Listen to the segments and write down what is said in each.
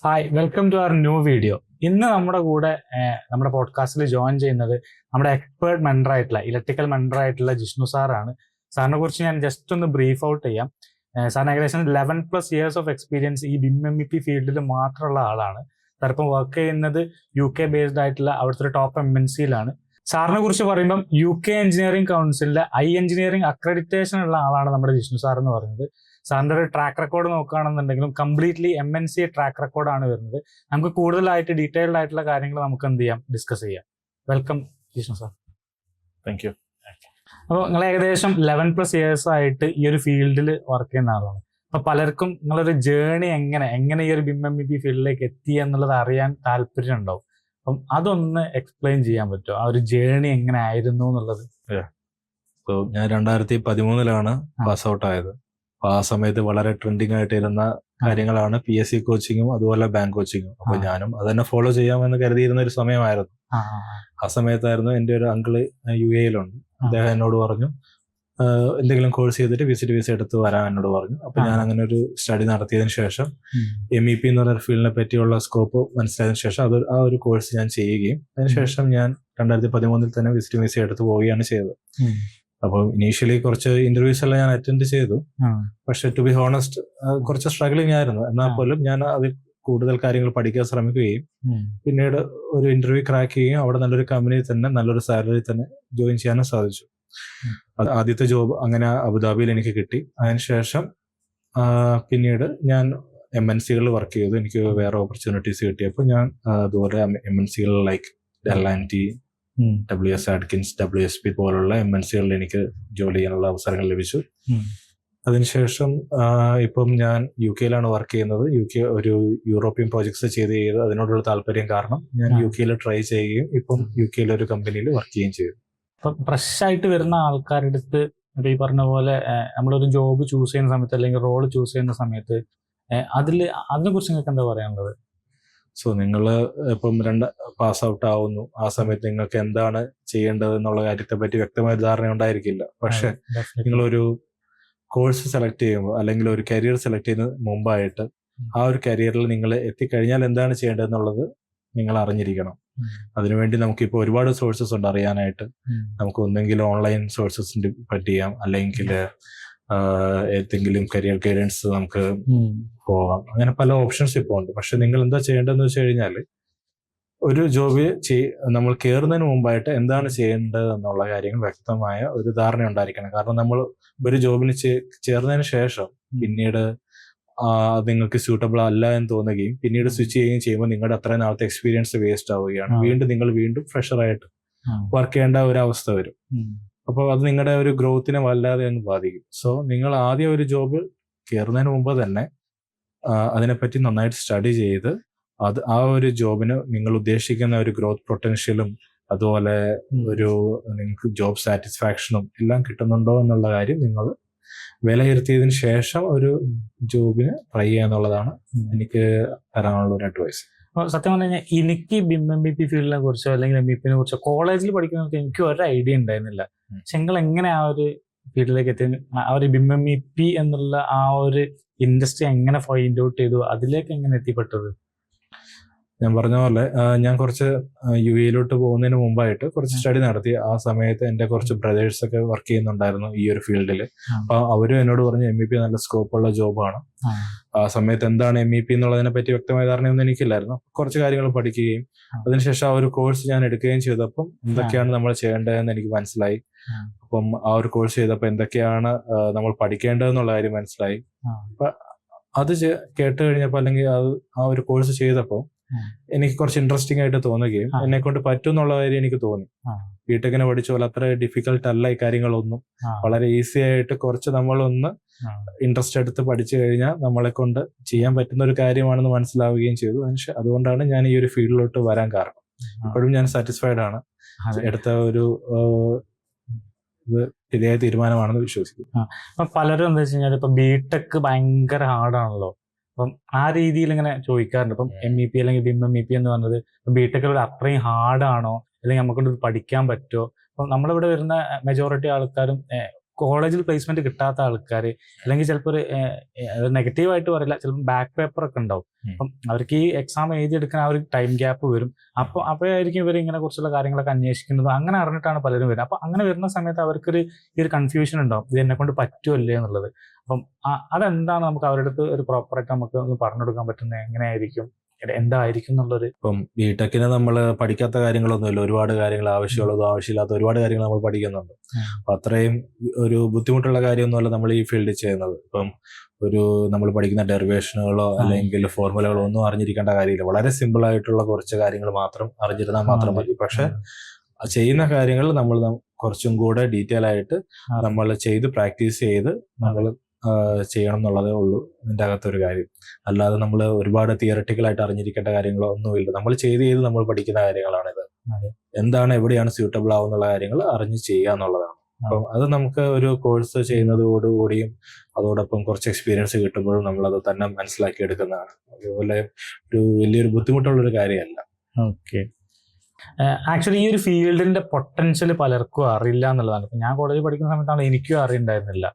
Hi, welcome to our new video. ഇന്ന് നമ്മുടെ കൂടെ നമ്മുടെ പോഡ്കാസ്റ്റിൽ ജോയിൻ ചെയ്യുന്നത് നമ്മുടെ എക്സ്പേർട്ട് മെൻഡർ ആയിട്ടുള്ള ഇലക്ട്രിക്കൽ മെൻഡർ ആയിട്ടുള്ള ജിഷ്ണു സാറാണ്. സാറിനെ കുറിച്ച് ഞാൻ ജസ്റ്റ് ഒന്ന് ബ്രീഫ് ഔട്ട് ചെയ്യാം. സാറിന് ഏകദേശം 11+ ഇയേഴ്സ് ഓഫ് എക്സ്പീരിയൻസ് ഈ BIM-MEP ഫീൽഡിൽ മാത്രമുള്ള ആളാണ്. സാർ ഇപ്പം വർക്ക് ചെയ്യുന്നത് UK ബേസ്ഡ് ആയിട്ടുള്ള അവിടുത്തെ ഒരു ടോപ്പ് MNC-യിലാണ്. സാറിനെ കുറിച്ച് പറയുമ്പം UK എഞ്ചിനീയറിംഗ് കൗൺസിലിലെ എഞ്ചിനീയറിംഗ് അക്രഡിറ്റേഷൻ ഉള്ള ആളാണ് നമ്മുടെ ജിഷ്ണു സാർ എന്ന് പറയുന്നത്. സാറിന്റെ ഒരു ട്രാക്ക് റെക്കോർഡ് നോക്കുകയാണെന്നുണ്ടെങ്കിലും കംപ്ലീറ്റ്ലി MNC ട്രാക്ക് റെക്കോർഡാണ് വരുന്നത്. നമുക്ക് കൂടുതലായിട്ട് ഡീറ്റെയിൽഡ് ആയിട്ടുള്ള കാര്യങ്ങൾ നമുക്ക് എന്ത് ചെയ്യാം, ഡിസ്കസ് ചെയ്യാം. Welcome Jishnu sir. Thank you. അപ്പോൾ നിങ്ങൾ ഏകദേശം 11+ ഇയേഴ്സ് ആയിട്ട് ഈ ഒരു ഫീൽഡിൽ വർക്ക് ചെയ്യുന്ന ആളാണ്. അപ്പൊ പലർക്കും നിങ്ങളൊരു ജേണി എങ്ങനെ ഈ ഒരു BIM-MEP ഫീൽഡിലേക്ക് എത്തി എന്നുള്ളത് അറിയാൻ താല്പര്യം ഉണ്ടാവും. അപ്പം അതൊന്ന് എക്സ്പ്ലെയിൻ ചെയ്യാൻ പറ്റുമോ, ആ ഒരു ജേണി എങ്ങനെ ആയിരുന്നു എന്നുള്ളത്? ഞാൻ 2013 പാസ് ഔട്ട് ആയത്. അപ്പൊ ആ സമയത്ത് വളരെ ട്രെൻഡിങ് ആയിട്ടിരുന്ന കാര്യങ്ങളാണ് PSC കോച്ചിങ്ങും അതുപോലെ ബാങ്ക് കോച്ചിങ്ങും. അപ്പൊ ഞാനും അതന്നെ ഫോളോ ചെയ്യാമെന്ന് കരുതിയിരുന്ന ഒരു സമയമായിരുന്നു. ആ സമയത്തായിരുന്നു എൻ്റെ ഒരു അങ്കിള് UAE-യിലുണ്ട്. അദ്ദേഹം എന്നോട് പറഞ്ഞു എന്തെങ്കിലും കോഴ്സ് ചെയ്തിട്ട് വിസിറ്റ് വിസ എടുത്ത് വരാൻ എന്നോട് പറഞ്ഞു. അപ്പൊ ഞാൻ അങ്ങനെ ഒരു സ്റ്റഡി നടത്തിയതിനു ശേഷം MEP എന്ന് പറയുന്ന ഫീൽഡിനെ പറ്റിയുള്ള സ്കോപ്പ് മനസ്സിലായതിനു ശേഷം ആ ഒരു കോഴ്സ് ഞാൻ ചെയ്യുകയും അതിനുശേഷം ഞാൻ 2013 തന്നെ വിസിറ്റ് വിസ എടുത്ത് പോവുകയാണ് ചെയ്തത്. അപ്പോൾ ഇനീഷ്യലി കുറച്ച് ഇന്റർവ്യൂസ് എല്ലാം ഞാൻ അറ്റൻഡ് ചെയ്തു. പക്ഷെ ടു ബി ഹോണസ്റ്റ് കുറച്ച് സ്ട്രഗ്ലിംഗ് ആയിരുന്നു. എന്നാൽ പോലും ഞാൻ അതിൽ കൂടുതൽ കാര്യങ്ങൾ പഠിക്കാൻ ശ്രമിക്കുകയും പിന്നീട് ഒരു ഇന്റർവ്യൂ ക്രാക്ക് ചെയ്യുകയും അവിടെ നല്ലൊരു കമ്പനിയിൽ തന്നെ നല്ലൊരു സാലറി തന്നെ ജോയിൻ ചെയ്യാനും സാധിച്ചു. അത് ആദ്യത്തെ ജോബ് അങ്ങനെ അബുദാബിയിൽ എനിക്ക് കിട്ടി. അതിനുശേഷം പിന്നീട് ഞാൻ MNC-കളിൽ വർക്ക് ചെയ്തു. എനിക്ക് വേറെ ഓപ്പർച്യൂണിറ്റീസ് കിട്ടിയപ്പോൾ ഞാൻ അതുപോലെ MNC-കൾ like L&T, WS Atkins, WSP പോലുള്ള MNC-കളിൽ എനിക്ക് ജോലി ചെയ്യാനുള്ള അവസരങ്ങൾ ലഭിച്ചു. അതിനുശേഷം ഇപ്പം ഞാൻ UK-യിലാണ് വർക്ക് ചെയ്യുന്നത്. UK ഒരു യൂറോപ്യൻ പ്രോജക്ട്സ് ചെയ്ത് അതിനോടുള്ള താല്പര്യം കാരണം ഞാൻ UK-യിൽ ട്രൈ ചെയ്യുകയും ഇപ്പം UK-യിലെ ഒരു കമ്പനിയിൽ വർക്ക് ചെയ്യുകയും ചെയ്തു. ഇപ്പം ഫ്രഷ് ആയിട്ട് വരുന്ന ആൾക്കാരുടെ അടുത്ത് ഈ പറഞ്ഞ പോലെ നമ്മളൊരു ജോബ് ചൂസ് ചെയ്യുന്ന സമയത്ത് അല്ലെങ്കിൽ റോൾ ചൂസ് ചെയ്യുന്ന സമയത്ത് അതിനെ കുറിച്ച് നിങ്ങൾക്ക് എന്താ പറയാനുള്ളത്? സോ നിങ്ങൾ ഇപ്പം പാസ് ഔട്ട് ആവുന്നു, ആ സമയത്ത് നിങ്ങൾക്ക് എന്താണ് ചെയ്യേണ്ടത് എന്നുള്ള കാര്യത്തെ പറ്റി വ്യക്തമായ ധാരണ ഉണ്ടായിരിക്കില്ല. പക്ഷെ നിങ്ങളൊരു കോഴ്സ് സെലക്ട് ചെയ്യുമ്പോൾ അല്ലെങ്കിൽ ഒരു കരിയർ സെലക്ട് ചെയ്യുന്ന മുമ്പായിട്ട് ആ ഒരു കരിയറിൽ നിങ്ങൾ എത്തിക്കഴിഞ്ഞാൽ എന്താണ് ചെയ്യേണ്ടതെന്നുള്ളത് നിങ്ങൾ അറിഞ്ഞിരിക്കണം. അതിനുവേണ്ടി നമുക്കിപ്പോൾ ഒരുപാട് സോഴ്സസ് ഉണ്ട് അറിയാനായിട്ട്. നമുക്ക് ഒന്നെങ്കിലും ഓൺലൈൻ സോഴ്സസ് ഡിപ്പെൻഡ് ചെയ്യാം, അല്ലെങ്കിൽ ഏതെങ്കിലും കരിയർ ഗൈഡൻസ് നമുക്ക് പോകാം. അങ്ങനെ പല ഓപ്ഷൻസ് ഇപ്പോൾ ഉണ്ട്. പക്ഷെ നിങ്ങൾ എന്താ ചെയ്യേണ്ടതെന്ന് വെച്ച് കഴിഞ്ഞാൽ ഒരു ജോബ് നമ്മൾ കയറുന്നതിന് മുമ്പായിട്ട് എന്താണ് ചെയ്യേണ്ടത് എന്നുള്ള കാര്യങ്ങൾ വ്യക്തമായ ഒരു ധാരണ ഉണ്ടായിരിക്കണം. കാരണം നമ്മൾ ഒരു ജോബിന് ചേർന്നതിന് ശേഷം പിന്നീട് നിങ്ങൾക്ക് സ്യൂട്ടബിൾ അല്ല എന്ന് തോന്നുകയും പിന്നീട് സ്വിച്ച് ചെയ്യുകയും ചെയ്യുമ്പോൾ നിങ്ങളുടെ അത്രയും നാളത്തെ എക്സ്പീരിയൻസ് വേസ്റ്റ് ആവുകയാണ്. നിങ്ങൾ വീണ്ടും ഫ്രഷറായിട്ട് വർക്ക് ചെയ്യേണ്ട ഒരു അവസ്ഥ വരും. അപ്പോൾ അത് നിങ്ങളുടെ ഒരു ഗ്രോത്തിനെ വല്ലാതെ അങ്ങ് ബാധിക്കും. സോ നിങ്ങൾ ആദ്യം ഒരു ജോബ് കയറുന്നതിന് മുമ്പ് തന്നെ അതിനെപ്പറ്റി നന്നായിട്ട് സ്റ്റഡി ചെയ്ത് ആ ഒരു ജോബിന് നിങ്ങൾ ഉദ്ദേശിക്കുന്ന ഒരു ഗ്രോത്ത് പൊട്ടൻഷ്യലും അതുപോലെ ഒരു നിങ്ങൾക്ക് ജോബ് സാറ്റിസ്ഫാക്ഷനും എല്ലാം കിട്ടുന്നുണ്ടോ എന്നുള്ള കാര്യം നിങ്ങൾ വിലയിരുത്തിയതിനു ശേഷം ഒരു ജോബിന് ട്രൈ ചെയ്യാന്നുള്ളതാണ് എനിക്ക് തരാനുള്ള ഒരു അഡ്വൈസ്. സത്യം പറഞ്ഞു കഴിഞ്ഞാൽ എനിക്ക് BIM-MEP ഫീൽഡിനെ കുറിച്ചോ അല്ലെങ്കിൽ MEP-നെ കുറിച്ചോ കോളേജിൽ പഠിക്കുന്നവർക്ക് എനിക്ക് ഒരു ഐഡിയ ഉണ്ടായിരുന്നില്ല. പക്ഷെ നിങ്ങൾ എങ്ങനെ ആ ഒരു ഫീൽഡിലേക്ക് എത്തി, ആ ഒരു BIM-MEP എന്നുള്ള ആ ഒരു ഇൻഡസ്ട്രി എങ്ങനെ ഫൈൻഡ് ഔട്ട് ചെയ്തു, അതിലേക്ക് എങ്ങനെ എത്തിപ്പെട്ടത്? ഞാൻ പറഞ്ഞ പോലെ ഞാൻ കുറച്ച് UAE-യിലോട്ട് പോകുന്നതിന് മുമ്പായിട്ട് കുറച്ച് സ്റ്റഡി നടത്തി. ആ സമയത്ത് എൻ്റെ കുറച്ച് ബ്രദേഴ്സ് ഒക്കെ വർക്ക് ചെയ്യുന്നുണ്ടായിരുന്നു ഈ ഒരു ഫീൽഡിൽ. അപ്പൊ അവരും എന്നോട് പറഞ്ഞു MEP നല്ല സ്കോപ്പുള്ള ജോബാണ്. ആ സമയത്ത് എന്താണ് MEP എന്നുള്ളതിനെ പറ്റി വ്യക്തമായ ധാരണയൊന്നും എനിക്കില്ലായിരുന്നു. കുറച്ച് കാര്യങ്ങൾ പഠിക്കുകയും അതിനുശേഷം ആ ഒരു കോഴ്സ് ഞാൻ എടുക്കുകയും ചെയ്തപ്പം എന്തൊക്കെയാണ് നമ്മൾ ചെയ്യേണ്ടതെന്ന് എനിക്ക് മനസ്സിലായി. അപ്പം ആ ഒരു കോഴ്സ് ചെയ്തപ്പോൾ എന്തൊക്കെയാണ് നമ്മൾ പഠിക്കേണ്ടതെന്നുള്ള കാര്യം മനസ്സിലായി. അപ്പൊ അത് കേട്ട് കഴിഞ്ഞപ്പോൾ അല്ലെങ്കിൽ ആ ഒരു കോഴ്സ് ചെയ്തപ്പോൾ എനിക്ക് കുറച്ച് ഇൻട്രസ്റ്റിംഗ് ആയിട്ട് തോന്നുകയും എന്നെ കൊണ്ട് പറ്റും എന്നുള്ള കാര്യം എനിക്ക് തോന്നി. ബിടെക്കിനെ പഠിച്ച പോലെ അത്ര ഡിഫിക്കൽട്ട് അല്ല ഈ കാര്യങ്ങളൊന്നും. വളരെ ഈസി ആയിട്ട് കുറച്ച് നമ്മളൊന്ന് ഇൻട്രസ്റ്റ് എടുത്ത് പഠിച്ചു കഴിഞ്ഞാൽ നമ്മളെ കൊണ്ട് ചെയ്യാൻ പറ്റുന്ന ഒരു കാര്യമാണെന്ന് മനസ്സിലാവുകയും ചെയ്തു. അതുകൊണ്ടാണ് ഞാൻ ഈ ഒരു ഫീൽഡിലോട്ട് വരാൻ കാരണം. ഇപ്പോഴും ഞാൻ സാറ്റിസ്ഫൈഡ് ആണ്. എടുത്ത ഒരു ശരിയായ തീരുമാനമാണെന്ന് വിശ്വസിക്കുന്നു. പലരും എന്താ വെച്ച് കഴിഞ്ഞാൽ ഇപ്പൊ BTech ഭയങ്കര ഹാർഡാണല്ലോ. അപ്പം ആ രീതിയിൽ ഇങ്ങനെ ചോദിക്കാറുണ്ട്. ഇപ്പം MEP അല്ലെങ്കിൽ BIM-MEP എന്ന് പറഞ്ഞത് BTech അത്രയും ഹാർഡാണോ അല്ലെങ്കിൽ നമുക്കൊണ്ട് പഠിക്കാൻ പറ്റുമോ? അപ്പം നമ്മളിവിടെ വരുന്ന മെജോറിറ്റി ആൾക്കാരും കോളേജിൽ പ്ലേസ്മെന്റ് കിട്ടാത്ത ആൾക്കാർ, അല്ലെങ്കിൽ ചിലപ്പോൾ ഒരു നെഗറ്റീവായിട്ട് പറയില്ല, ചിലപ്പോൾ ബാക്ക് പേപ്പർ ഒക്കെ ഉണ്ടാവും. അപ്പം അവർക്ക് ഈ എക്സാം എഴുതിയെടുക്കാൻ ആ ഒരു ടൈം ഗ്യാപ്പ് വരും. അപ്പോഴായിരിക്കും ഇവർ ഇങ്ങനെ കുറിച്ചുള്ള കാര്യങ്ങളൊക്കെ അന്വേഷിക്കുന്നത്. അങ്ങനെ അറിഞ്ഞിട്ടാണ് പലരും വരുന്നത്. അപ്പൊ അങ്ങനെ വരുന്ന സമയത്ത് അവർക്കൊരു ഈ ഒരു കൺഫ്യൂഷൻ ഉണ്ടാവും, ഇത് എന്നെ കൊണ്ട് പറ്റുമല്ലേ എന്നുള്ളത്. അപ്പം അതെന്താണ് നമുക്ക് അവരുടെ അടുത്ത് ഒരു പ്രോപ്പറായിട്ട് നമുക്ക് ഒന്ന് പറഞ്ഞു കൊടുക്കാൻ പറ്റുന്നത് എങ്ങനെയായിരിക്കും, എന്തായിരിക്കും എന്നുള്ളൊരു. ഇപ്പം ബിടെക്കിന് നമ്മൾ പഠിക്കാത്ത കാര്യങ്ങളൊന്നുമില്ല, ഒരുപാട് കാര്യങ്ങൾ ആവശ്യമുള്ളതും ആവശ്യമില്ലാത്ത ഒരുപാട് കാര്യങ്ങൾ നമ്മൾ പഠിക്കുന്നുണ്ട്. അപ്പൊ അത്രയും ഒരു ബുദ്ധിമുട്ടുള്ള കാര്യമൊന്നുമല്ല നമ്മൾ ഈ ഫീൽഡിൽ ചെയ്യുന്നത്. ഇപ്പം നമ്മൾ പഠിക്കുന്ന ഡെറിവേഷനുകളോ അല്ലെങ്കിൽ ഫോർമുലകളോ ഒന്നും അറിഞ്ഞിരിക്കേണ്ട കാര്യമില്ല. വളരെ സിമ്പിൾ ആയിട്ടുള്ള കുറച്ച് കാര്യങ്ങൾ മാത്രം അറിഞ്ഞിരുന്നാൽ മാത്രം മതി. പക്ഷെ ചെയ്യുന്ന കാര്യങ്ങൾ നമ്മൾ കുറച്ചും കൂടെ ഡീറ്റെയിൽ ആയിട്ട് നമ്മൾ ചെയ്ത് പ്രാക്ടീസ് ചെയ്ത് നമ്മൾ ചെയ്യണം എന്നുള്ളതേ ഉള്ളൂ ഇതിൻ്റെ അകത്തൊരു കാര്യം. അല്ലാതെ നമ്മൾ ഒരുപാട് തിയററ്റിക്കലായിട്ട് അറിഞ്ഞിരിക്കേണ്ട കാര്യങ്ങളോ ഒന്നുമില്ല. നമ്മൾ ചെയ്ത് നമ്മൾ പഠിക്കുന്ന കാര്യങ്ങളാണിത്. എന്താണ്, എവിടെയാണ് സ്യൂട്ടബിൾ ആവുന്നുള്ള കാര്യങ്ങൾ അറിഞ്ഞ് ചെയ്യുക എന്നുള്ളതാണ്. അപ്പം അത് നമുക്ക് ഒരു കോഴ്സ് ചെയ്യുന്നതോടുകൂടിയും അതോടൊപ്പം കുറച്ച് എക്സ്പീരിയൻസ് കിട്ടുമ്പോഴും നമ്മളത് തന്നെ മനസ്സിലാക്കി എടുക്കുന്നതാണ്. അതുപോലെ ഒരു വലിയൊരു ബുദ്ധിമുട്ടുള്ളൊരു കാര്യമല്ല. ഓക്കെ. ആക്ച്വലി ഈ ഒരു ഫീൽഡിന്റെ പൊട്ടൻഷ്യൽ പലർക്കും അറിയില്ല എന്നുള്ളതാണ്. ഇപ്പം ഞാൻ കോളേജിൽ പഠിക്കുന്ന സമയത്താണ് എനിക്കും അറിയുണ്ടായിരുന്നില്ല.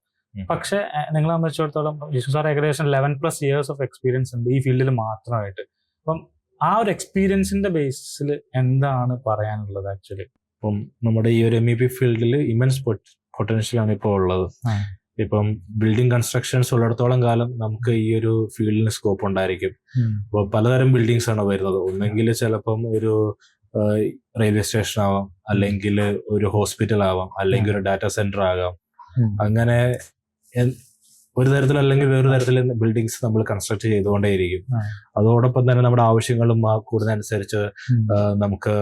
പക്ഷെ നിങ്ങളെ സംബന്ധിച്ചിടത്തോളം ജിഷ്ണു സാർ ഏകദേശം 11+ years ഓഫ് എക്സ്പീരിയൻസ് ഉണ്ട് ഈ ഫീൽഡിൽ മാത്രമായിട്ട്. അപ്പം ആ ഒരു എക്സ്പീരിയൻസിന്റെ ബേസിൽ എന്താണ് പറയാനുള്ളത് ആക്ച്വലി? ഇപ്പം നമ്മുടെ ഈ ഒരു MEP ഫീൽഡിൽ ഇമൻസ് പൊട്ടൻഷ്യലാണ് ഇപ്പോൾ ഉള്ളത്. ഇപ്പം ബിൽഡിംഗ് കൺസ്ട്രക്ഷൻസ് ഉള്ളിടത്തോളം കാലം നമുക്ക് ഈ ഒരു ഫീൽഡിന് സ്കോപ്പ് ഉണ്ടായിരിക്കും. അപ്പോൾ പലതരം ബിൽഡിങ്സ് ആണ് വരുന്നത്. ഒന്നെങ്കിൽ ചിലപ്പം ഒരു റെയിൽവേ സ്റ്റേഷൻ ആവാം, അല്ലെങ്കിൽ ഒരു ഹോസ്പിറ്റൽ ആവാം, അല്ലെങ്കിൽ ഒരു ഡാറ്റാ സെന്റർ ആകാം. അങ്ങനെ ഒരു തരത്തിൽ അല്ലെങ്കിൽ വേറൊരു തരത്തിൽ ബിൽഡിങ്സ് നമ്മൾ കൺസ്ട്രക്ട് ചെയ്തുകൊണ്ടേയിരിക്കും. അതോടൊപ്പം തന്നെ നമ്മുടെ ആവശ്യങ്ങളും കൂടുന്നതനുസരിച്ച് നമുക്ക്